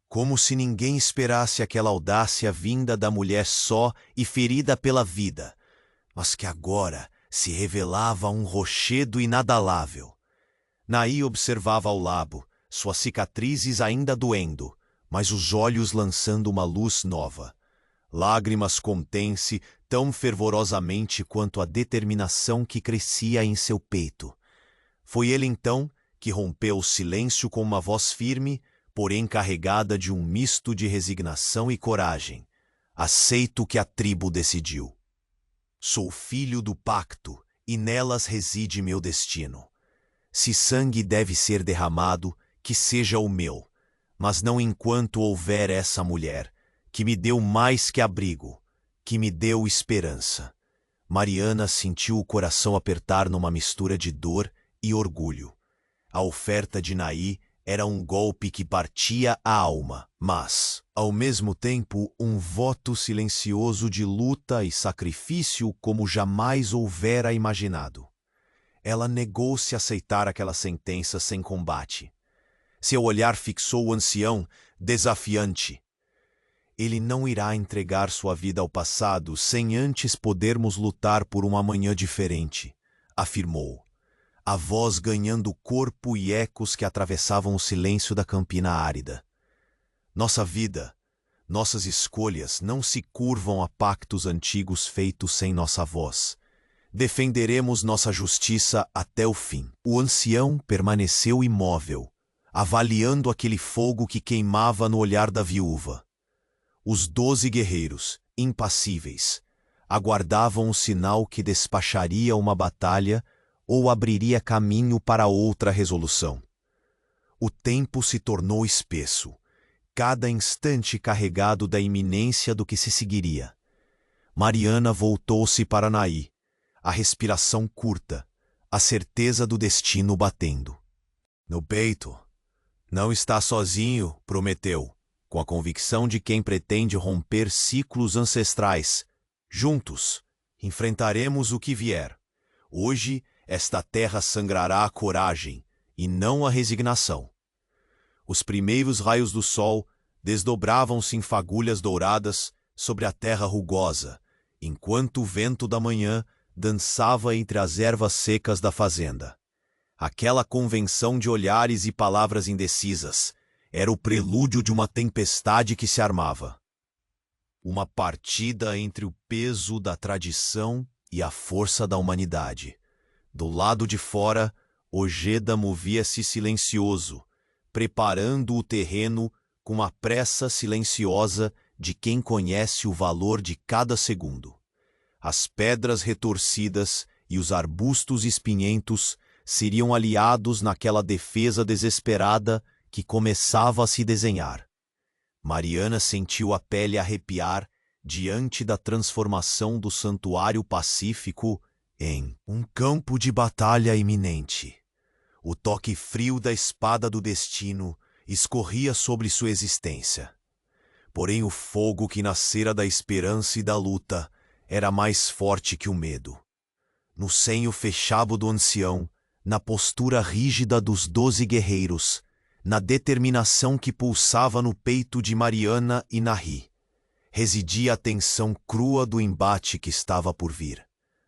como se ninguém esperasse aquela audácia vinda da mulher só e ferida pela vida, mas que agora se revelava um rochedo inabalável. Naí observava ao lado, suas cicatrizes ainda doendo, mas os olhos lançando uma luz nova. Lágrimas contêm-se tão fervorosamente quanto a determinação que crescia em seu peito. Foi ele então que rompeu o silêncio com uma voz firme, porém carregada de um misto de resignação e coragem. Aceito o que a tribo decidiu. Sou filho do pacto, e nelas reside meu destino. Se sangue deve ser derramado, que seja o meu, mas não enquanto houver essa mulher, que me deu mais que abrigo, que me deu esperança. Mariana sentiu o coração apertar numa mistura de dor e orgulho. A oferta de Naí era um golpe que partia a alma, mas, ao mesmo tempo, um voto silencioso de luta e sacrifício como jamais houvera imaginado. Ela negou-se a aceitar aquela sentença sem combate. Seu olhar fixou o ancião, desafiante. Ele não irá entregar sua vida ao passado sem antes podermos lutar por um amanhã diferente, afirmou, a voz ganhando corpo e ecos que atravessavam o silêncio da campina árida. Nossa vida, nossas escolhas não se curvam a pactos antigos feitos sem nossa voz. Defenderemos nossa justiça até o fim. O ancião permaneceu imóvel, avaliando aquele fogo que queimava no olhar da viúva. Os 12 guerreiros, impassíveis, aguardavam o sinal que despacharia uma batalha ou abriria caminho para outra resolução. O tempo se tornou espesso, cada instante carregado da iminência do que se seguiria. Mariana voltou-se para Naí, a respiração curta, a certeza do destino batendo. No peito, não está sozinho, prometeu, com a convicção de quem pretende romper ciclos ancestrais. Juntos, enfrentaremos o que vier. Hoje, esta terra sangrará a coragem, e não a resignação. Os primeiros raios do sol desdobravam-se em fagulhas douradas sobre a terra rugosa, enquanto o vento da manhã dançava entre as ervas secas da fazenda. Aquela convenção de olhares e palavras indecisas era o prelúdio de uma tempestade que se armava. Uma partida entre o peso da tradição e a força da humanidade. Do lado de fora, Ojeda movia-se silencioso, preparando o terreno com a pressa silenciosa de quem conhece o valor de cada segundo. As pedras retorcidas e os arbustos espinhentos seriam aliados naquela defesa desesperada que começava a se desenhar. Mariana sentiu a pele arrepiar diante da transformação do santuário pacífico em um campo de batalha iminente. O toque frio da espada do destino escorria sobre sua existência. Porém o fogo que nascera da esperança e da luta era mais forte que o medo. No senho fechado do ancião, na postura rígida dos 12 guerreiros, na determinação que pulsava no peito de Mariana e Nahi. Residia a tensão crua do embate que estava por vir,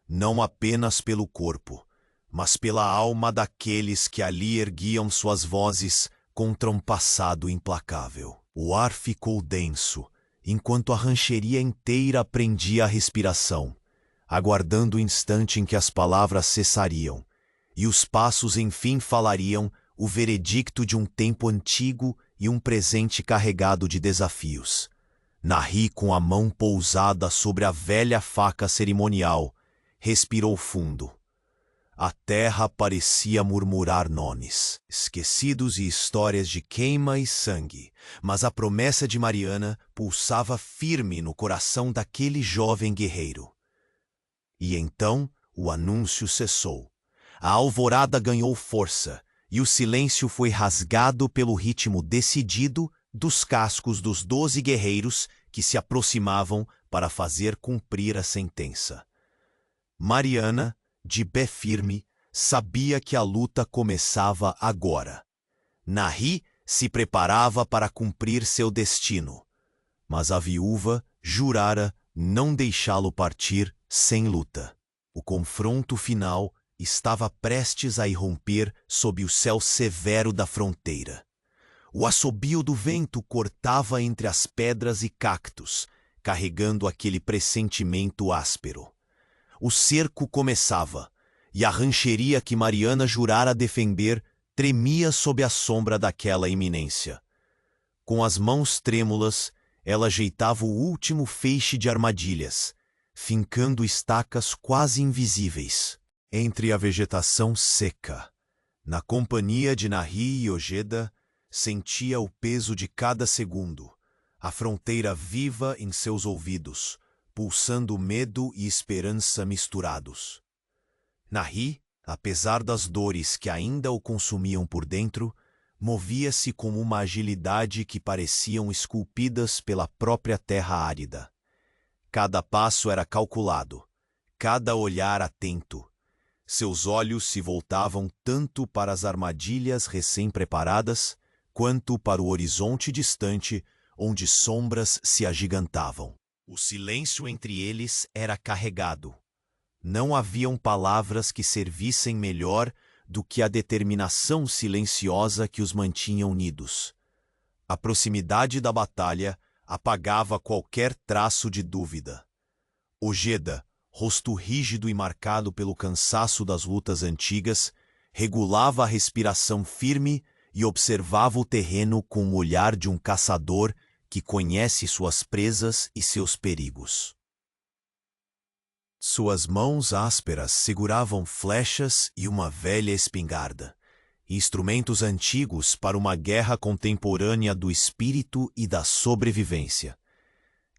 não apenas pelo corpo, mas pela alma daqueles que ali erguiam suas vozes contra um passado implacável. O ar ficou denso, enquanto a rancheria inteira prendia a respiração, aguardando o instante em que as palavras cessariam, e os passos enfim falariam o veredicto de um tempo antigo e um presente carregado de desafios. Nahi, com a mão pousada sobre a velha faca cerimonial, respirou fundo. A terra parecia murmurar nomes, esquecidos e histórias de queima e sangue, mas a promessa de Mariana pulsava firme no coração daquele jovem guerreiro. E então o anúncio cessou. A alvorada ganhou força, e o silêncio foi rasgado pelo ritmo decidido dos cascos dos 12 guerreiros que se aproximavam para fazer cumprir a sentença. Mariana, de pé firme, sabia que a luta começava agora. Nahi se preparava para cumprir seu destino, mas a viúva jurara não deixá-lo partir sem luta. O confronto final estava prestes a irromper sob o céu severo da fronteira. O assobio do vento cortava entre as pedras e cactos, carregando aquele pressentimento áspero. O cerco começava, e a rancheria que Mariana jurara defender tremia sob a sombra daquela iminência. Com as mãos trêmulas, ela ajeitava o último feixe de armadilhas, fincando estacas quase invisíveis entre a vegetação seca. Na companhia de Nahi e Ojeda, sentia o peso de cada segundo, a fronteira viva em seus ouvidos, pulsando medo e esperança misturados. Nahi, apesar das dores que ainda o consumiam por dentro, movia-se com uma agilidade que pareciam esculpidas pela própria terra árida. Cada passo era calculado, cada olhar atento. Seus olhos se voltavam tanto para as armadilhas recém-preparadas, quanto para o horizonte distante, onde sombras se agigantavam. O silêncio entre eles era carregado. Não haviam palavras que servissem melhor do que a determinação silenciosa que os mantinha unidos. A proximidade da batalha apagava qualquer traço de dúvida. Ojeda, rosto rígido e marcado pelo cansaço das lutas antigas, regulava a respiração firme e observava o terreno com o olhar de um caçador que conhece suas presas e seus perigos. Suas mãos ásperas seguravam flechas e uma velha espingarda, instrumentos antigos para uma guerra contemporânea do espírito e da sobrevivência.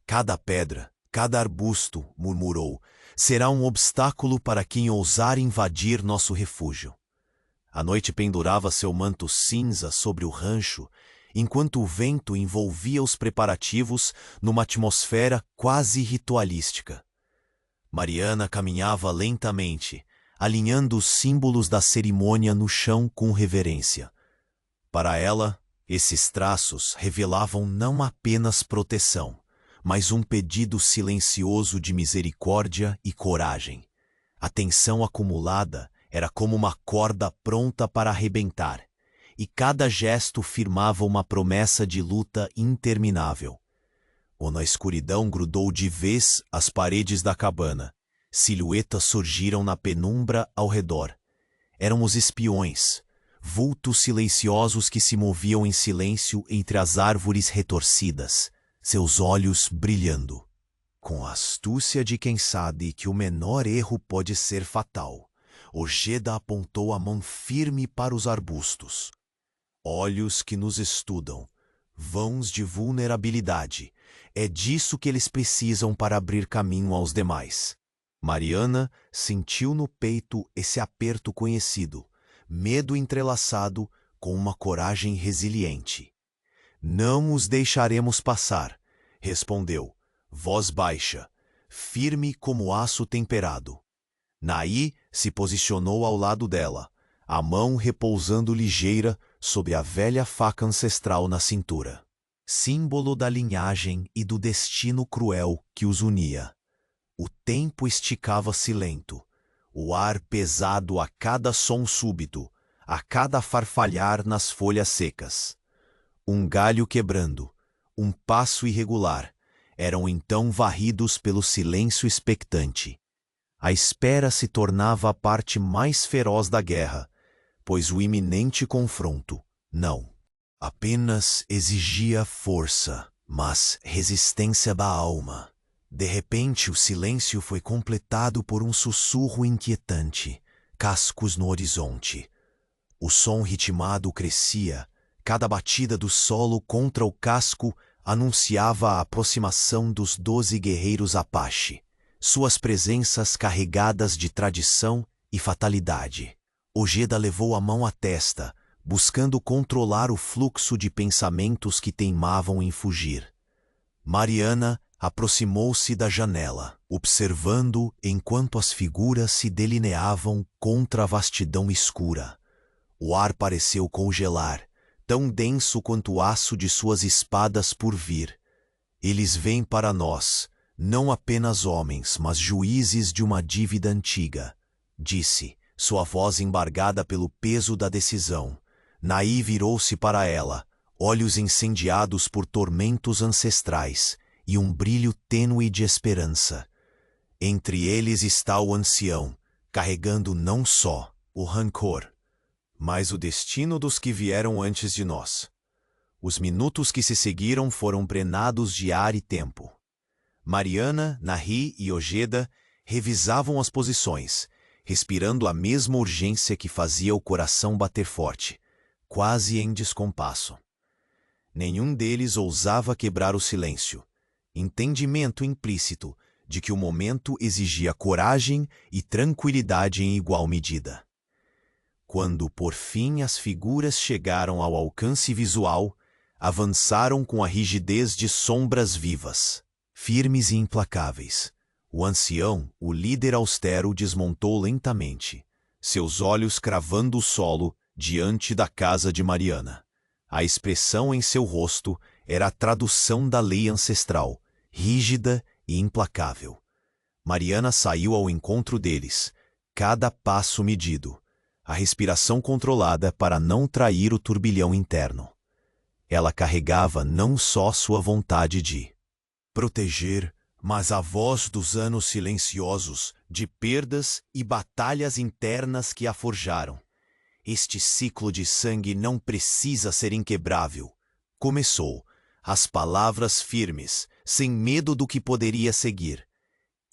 Cada pedra, cada arbusto, murmurou, será um obstáculo para quem ousar invadir nosso refúgio. A noite pendurava seu manto cinza sobre o rancho, enquanto o vento envolvia os preparativos numa atmosfera quase ritualística. Mariana caminhava lentamente, alinhando os símbolos da cerimônia no chão com reverência. Para ela, esses traços revelavam não apenas proteção, mas um pedido silencioso de misericórdia e coragem. A tensão acumulada era como uma corda pronta para arrebentar, e cada gesto firmava uma promessa de luta interminável. Ou na escuridão grudou de vez as paredes da cabana. Silhuetas surgiram na penumbra ao redor. Eram os espiões, vultos silenciosos que se moviam em silêncio entre as árvores retorcidas, seus olhos brilhando. Com a astúcia de quem sabe que o menor erro pode ser fatal, Ojeda apontou a mão firme para os arbustos. Olhos que nos estudam, vãos de vulnerabilidade. É disso que eles precisam para abrir caminho aos demais. Mariana sentiu no peito esse aperto conhecido, medo entrelaçado com uma coragem resiliente. Não os deixaremos passar, respondeu, voz baixa, firme como aço temperado. Nahi se posicionou ao lado dela, a mão repousando ligeira sob a velha faca ancestral na cintura, símbolo da linhagem e do destino cruel que os unia. O tempo esticava-se lento, o ar pesado a cada som súbito, a cada farfalhar nas folhas secas. Um galho quebrando, um passo irregular, eram então varridos pelo silêncio expectante. A espera se tornava a parte mais feroz da guerra, pois o iminente confronto, não apenas exigia força, mas resistência da alma. De repente, o silêncio foi completado por um sussurro inquietante, cascos no horizonte. O som ritmado crescia, cada batida do solo contra o casco anunciava a aproximação dos 12 guerreiros Apache, suas presenças carregadas de tradição e fatalidade. Ojeda levou a mão à testa, buscando controlar o fluxo de pensamentos que teimavam em fugir. Mariana aproximou-se da janela, observando enquanto as figuras se delineavam contra a vastidão escura. O ar pareceu congelar, tão denso quanto o aço de suas espadas por vir. Eles vêm para nós, não apenas homens, mas juízes de uma dívida antiga, disse, sua voz embargada pelo peso da decisão. Naí virou-se para ela, olhos incendiados por tormentos ancestrais e um brilho tênue de esperança. Entre eles está o ancião, carregando não só o rancor, mas o destino dos que vieram antes de nós. Os minutos que se seguiram foram prenados de ar e tempo. Mariana, Nahi e Ojeda revisavam as posições, respirando a mesma urgência que fazia o coração bater forte, quase em descompasso. Nenhum deles ousava quebrar o silêncio, entendimento implícito de que o momento exigia coragem e tranquilidade em igual medida. Quando, por fim, as figuras chegaram ao alcance visual, avançaram com a rigidez de sombras vivas, firmes e implacáveis. O ancião, o líder austero, desmontou lentamente, seus olhos cravando o solo diante da casa de Mariana. A expressão em seu rosto era a tradução da lei ancestral, rígida e implacável. Mariana saiu ao encontro deles, cada passo medido, a respiração controlada para não trair o turbilhão interno. Ela carregava não só sua vontade de proteger, mas a voz dos anos silenciosos, de perdas e batalhas internas que a forjaram. Este ciclo de sangue não precisa ser inquebrável. Começou, as palavras firmes, sem medo do que poderia seguir.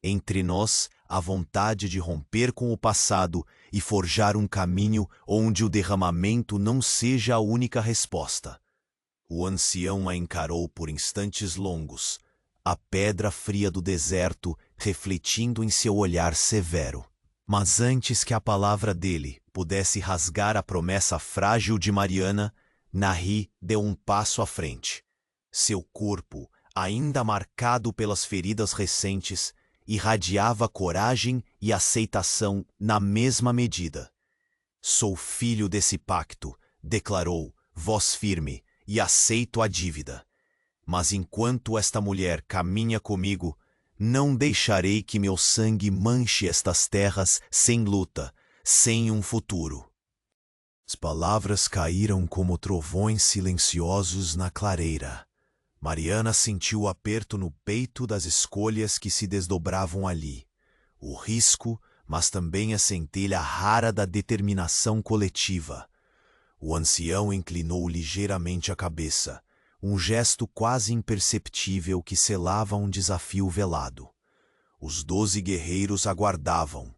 Entre nós, a vontade de romper com o passado e forjar um caminho onde o derramamento não seja a única resposta. O ancião a encarou por instantes longos, a pedra fria do deserto refletindo em seu olhar severo. Mas antes que a palavra dele pudesse rasgar a promessa frágil de Mariana, Nahi deu um passo à frente. Seu corpo, ainda marcado pelas feridas recentes, irradiava coragem e aceitação na mesma medida. Sou filho desse pacto, declarou, voz firme, e aceito a dívida. Mas enquanto esta mulher caminha comigo, não deixarei que meu sangue manche estas terras sem luta, sem um futuro. As palavras caíram como trovões silenciosos na clareira. Mariana sentiu o aperto no peito das escolhas que se desdobravam ali. O risco, mas também a centelha rara da determinação coletiva. O ancião inclinou ligeiramente a cabeça, um gesto quase imperceptível que selava um desafio velado. Os 12 guerreiros aguardavam,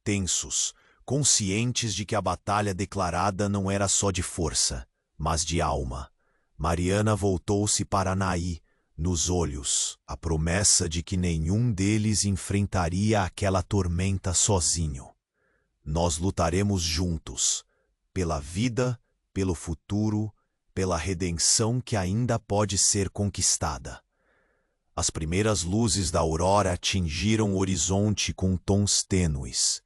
tensos, conscientes de que a batalha declarada não era só de força, mas de alma. Mariana voltou-se para Naí, nos olhos, a promessa de que nenhum deles enfrentaria aquela tormenta sozinho. Nós lutaremos juntos, pela vida, pelo futuro, pela redenção que ainda pode ser conquistada. As primeiras luzes da aurora atingiram o horizonte com tons tênues.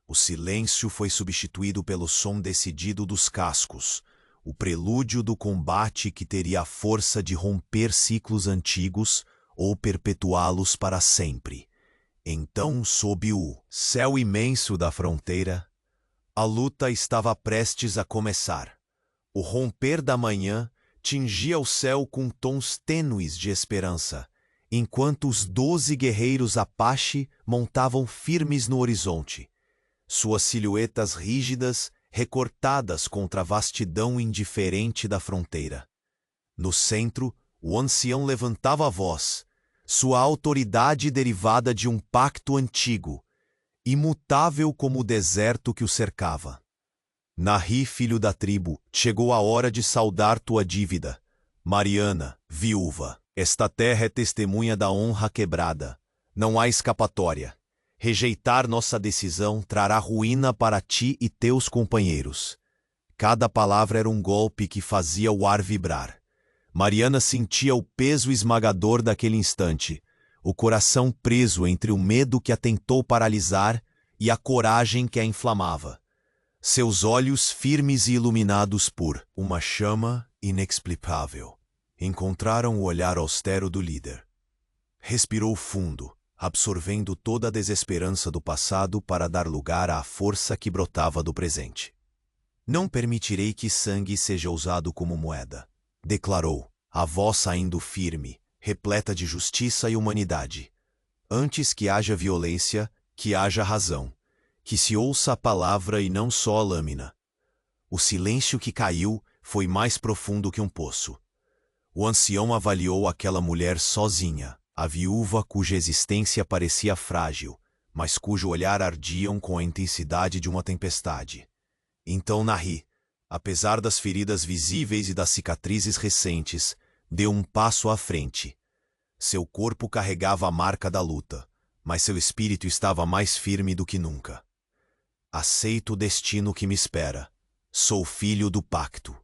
O silêncio foi substituído pelo som decidido dos cascos, o prelúdio do combate que teria a força de romper ciclos antigos ou perpetuá-los para sempre. Então, sob o céu imenso da fronteira, a luta estava prestes a começar. O romper da manhã tingia o céu com tons tênues de esperança, enquanto os 12 guerreiros Apache montavam firmes no horizonte, suas silhuetas rígidas recortadas contra a vastidão indiferente da fronteira. No centro, o ancião levantava a voz, sua autoridade derivada de um pacto antigo, imutável como o deserto que o cercava. Nahi, filho da tribo, chegou a hora de saldar tua dívida. Mariana, viúva, esta terra é testemunha da honra quebrada. Não há escapatória. Rejeitar nossa decisão trará ruína para ti e teus companheiros. Cada palavra era um golpe que fazia o ar vibrar. Mariana sentia o peso esmagador daquele instante, o coração preso entre o medo que a tentou paralisar e a coragem que a inflamava. Seus olhos firmes e iluminados por uma chama inexplicável encontraram o olhar austero do líder. Respirou fundo, absorvendo toda a desesperança do passado para dar lugar à força que brotava do presente. Não permitirei que sangue seja usado como moeda, declarou, a voz saindo firme, repleta de justiça e humanidade. Antes que haja violência, que haja razão, que se ouça a palavra e não só a lâmina. O silêncio que caiu foi mais profundo que um poço. O ancião avaliou aquela mulher sozinha, a viúva cuja existência parecia frágil, mas cujo olhar ardiam com a intensidade de uma tempestade. Então Nahi, apesar das feridas visíveis e das cicatrizes recentes, deu um passo à frente. Seu corpo carregava a marca da luta, mas seu espírito estava mais firme do que nunca. Aceito o destino que me espera. Sou filho do pacto.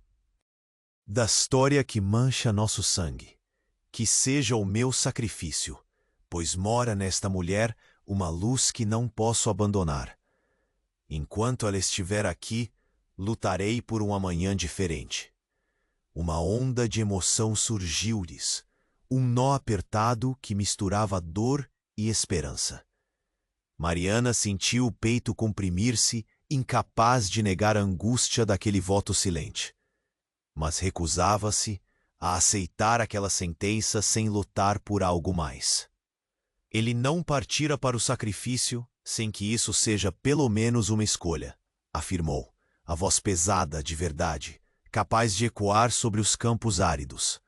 Da história que mancha nosso sangue, que seja o meu sacrifício, pois mora nesta mulher uma luz que não posso abandonar. Enquanto ela estiver aqui, lutarei por um amanhã diferente. Uma onda de emoção surgiu-lhes, um nó apertado que misturava dor e esperança. Mariana sentiu o peito comprimir-se, incapaz de negar a angústia daquele voto silente. Mas recusava-se a aceitar aquela sentença sem lutar por algo mais. Ele não partira para o sacrifício sem que isso seja pelo menos uma escolha, afirmou, a voz pesada de verdade, capaz de ecoar sobre os campos áridos.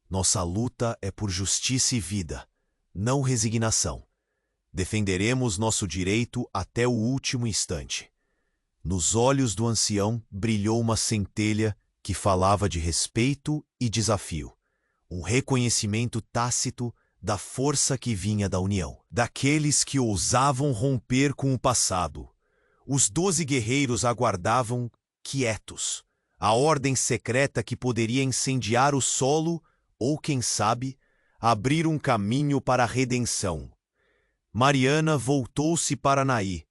Nossa luta é por justiça e vida, não resignação. Defenderemos nosso direito até o último instante. Nos olhos do ancião brilhou uma centelha que falava de respeito e desafio, um reconhecimento tácito da força que vinha da união, daqueles que ousavam romper com o passado. Os 12 guerreiros aguardavam, quietos, a ordem secreta que poderia incendiar o solo ou, quem sabe, abrir um caminho para a redenção. Mariana voltou-se para Nahi.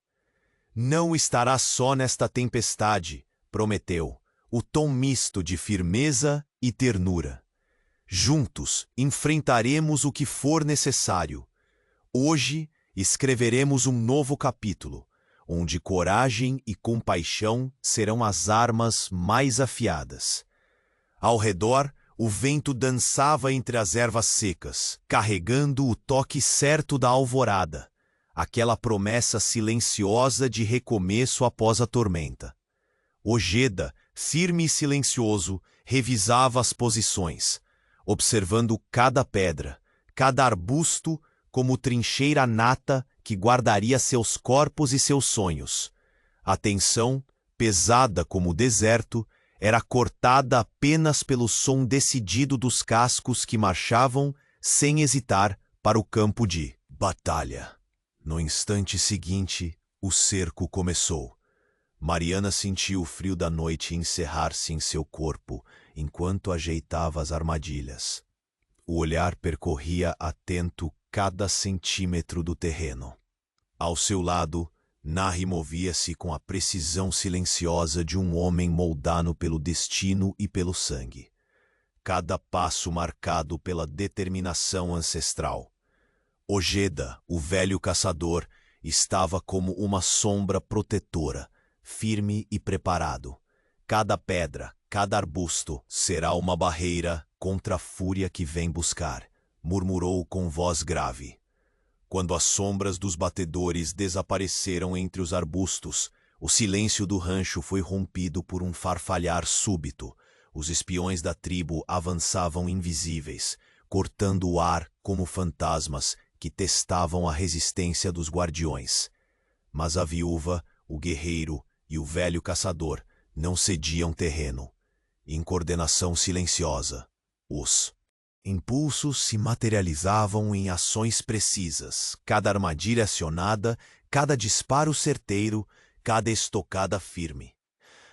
Não estará só nesta tempestade, prometeu, o tom misto de firmeza e ternura. Juntos enfrentaremos o que for necessário. Hoje escreveremos um novo capítulo, onde coragem e compaixão serão as armas mais afiadas. Ao redor, o vento dançava entre as ervas secas, carregando o toque certo da alvorada, aquela promessa silenciosa de recomeço após a tormenta. Ojeda, firme e silencioso, revisava as posições, observando cada pedra, cada arbusto como trincheira nata que guardaria seus corpos e seus sonhos. A tensão, pesada como o deserto, era cortada apenas pelo som decidido dos cascos que marchavam, sem hesitar, para o campo de batalha. No instante seguinte, o cerco começou. Mariana sentiu o frio da noite encerrar-se em seu corpo, enquanto ajeitava as armadilhas. O olhar percorria atento cada centímetro do terreno. Ao seu lado, Nahi movia-se com a precisão silenciosa de um homem moldado pelo destino e pelo sangue. Cada passo marcado pela determinação ancestral. Ojeda, o velho caçador, estava como uma sombra protetora, firme e preparado. Cada pedra, cada arbusto será uma barreira contra a fúria que vem buscar, murmurou com voz grave. Quando as sombras dos batedores desapareceram entre os arbustos, o silêncio do rancho foi rompido por um farfalhar súbito. Os espiões da tribo avançavam invisíveis, cortando o ar como fantasmas que testavam a resistência dos guardiões. Mas a viúva, o guerreiro e o velho caçador não cediam terreno. Em coordenação silenciosa, os impulsos se materializavam em ações precisas, cada armadilha acionada, cada disparo certeiro, cada estocada firme.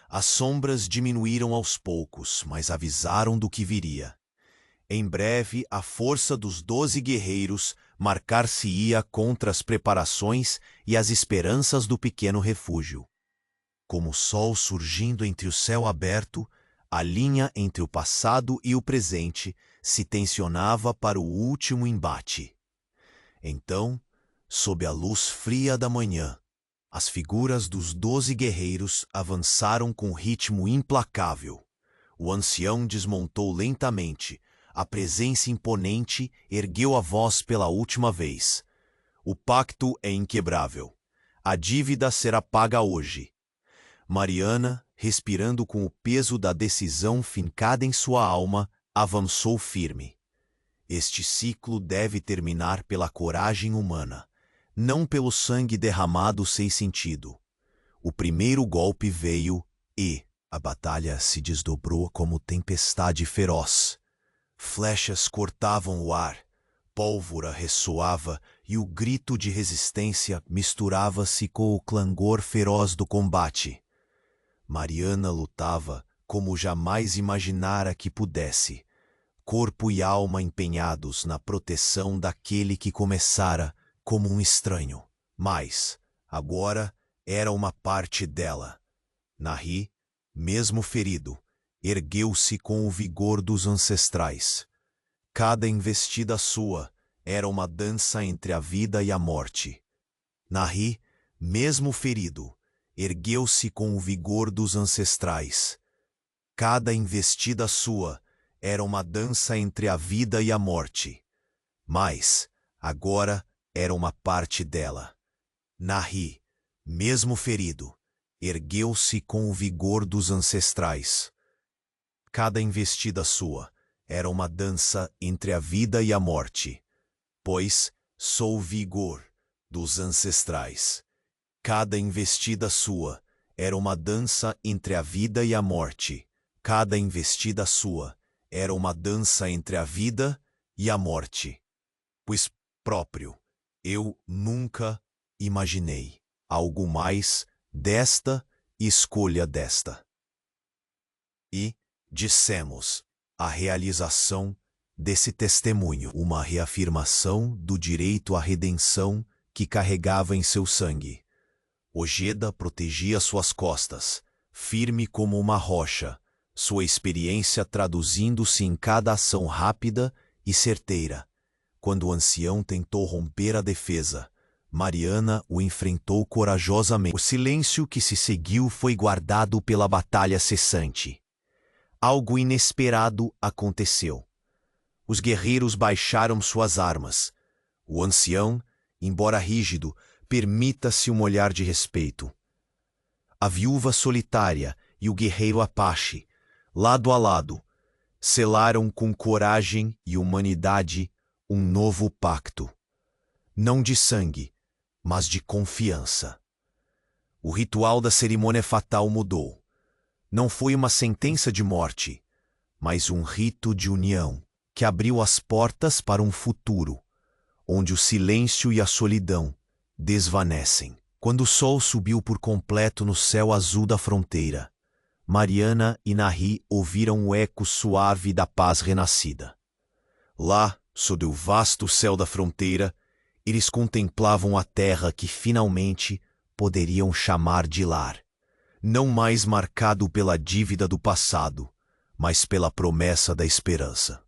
As sombras diminuíram aos poucos, mas avisaram do que viria. Em breve, a força dos 12 guerreiros marcar-se-ia contra as preparações e as esperanças do pequeno refúgio. Como o sol surgindo entre o céu aberto, a linha entre o passado e o presente se tensionava para o último embate. Então, sob a luz fria da manhã, as figuras dos 12 guerreiros avançaram com ritmo implacável. O ancião desmontou lentamente. A presença imponente ergueu a voz pela última vez. O pacto é inquebrável. A dívida será paga hoje. Mariana, respirando com o peso da decisão fincada em sua alma, avançou firme. Este ciclo deve terminar pela coragem humana, não pelo sangue derramado sem sentido. O primeiro golpe veio e a batalha se desdobrou como tempestade feroz. Flechas cortavam o ar, pólvora ressoava e o grito de resistência misturava-se com o clangor feroz do combate. Mariana lutava como jamais imaginara que pudesse, corpo e alma empenhados na proteção daquele que começara como um estranho, mas, agora, era uma parte dela. Nahi, mesmo ferido, ergueu-se com o vigor dos ancestrais. Cada investida sua era uma dança entre a vida e a morte. Nahi, mesmo ferido, ergueu-se com o vigor dos ancestrais. Cada investida sua era uma dança entre a vida e a morte. Mas, agora, era uma parte dela. Nahi, mesmo ferido, ergueu-se com o vigor dos ancestrais. Cada investida sua era uma dança entre a vida e a morte, pois sou o vigor dos ancestrais. Cada investida sua era uma dança entre a vida e a morte. Cada investida sua era uma dança entre a vida e a morte. Pois próprio, eu nunca imaginei algo mais desta escolha desta. E dissemos a realização desse testemunho, uma reafirmação do direito à redenção que carregava em seu sangue. Ojeda protegia suas costas, firme como uma rocha, sua experiência traduzindo-se em cada ação rápida e certeira. Quando o ancião tentou romper a defesa, Mariana o enfrentou corajosamente. O silêncio que se seguiu foi guardado pela batalha cessante. Algo inesperado aconteceu. Os guerreiros baixaram suas armas. O ancião, embora rígido, permita-se um olhar de respeito. A viúva solitária e o guerreiro Apache, lado a lado, selaram com coragem e humanidade um novo pacto. Não de sangue, mas de confiança. O ritual da cerimônia fatal mudou. Não foi uma sentença de morte, mas um rito de união que abriu as portas para um futuro, onde o silêncio e a solidão desvanecem. Quando o sol subiu por completo no céu azul da fronteira, Mariana e Nahi ouviram o eco suave da paz renascida. Lá, sob o vasto céu da fronteira, eles contemplavam a terra que finalmente poderiam chamar de lar, não mais marcado pela dívida do passado, mas pela promessa da esperança.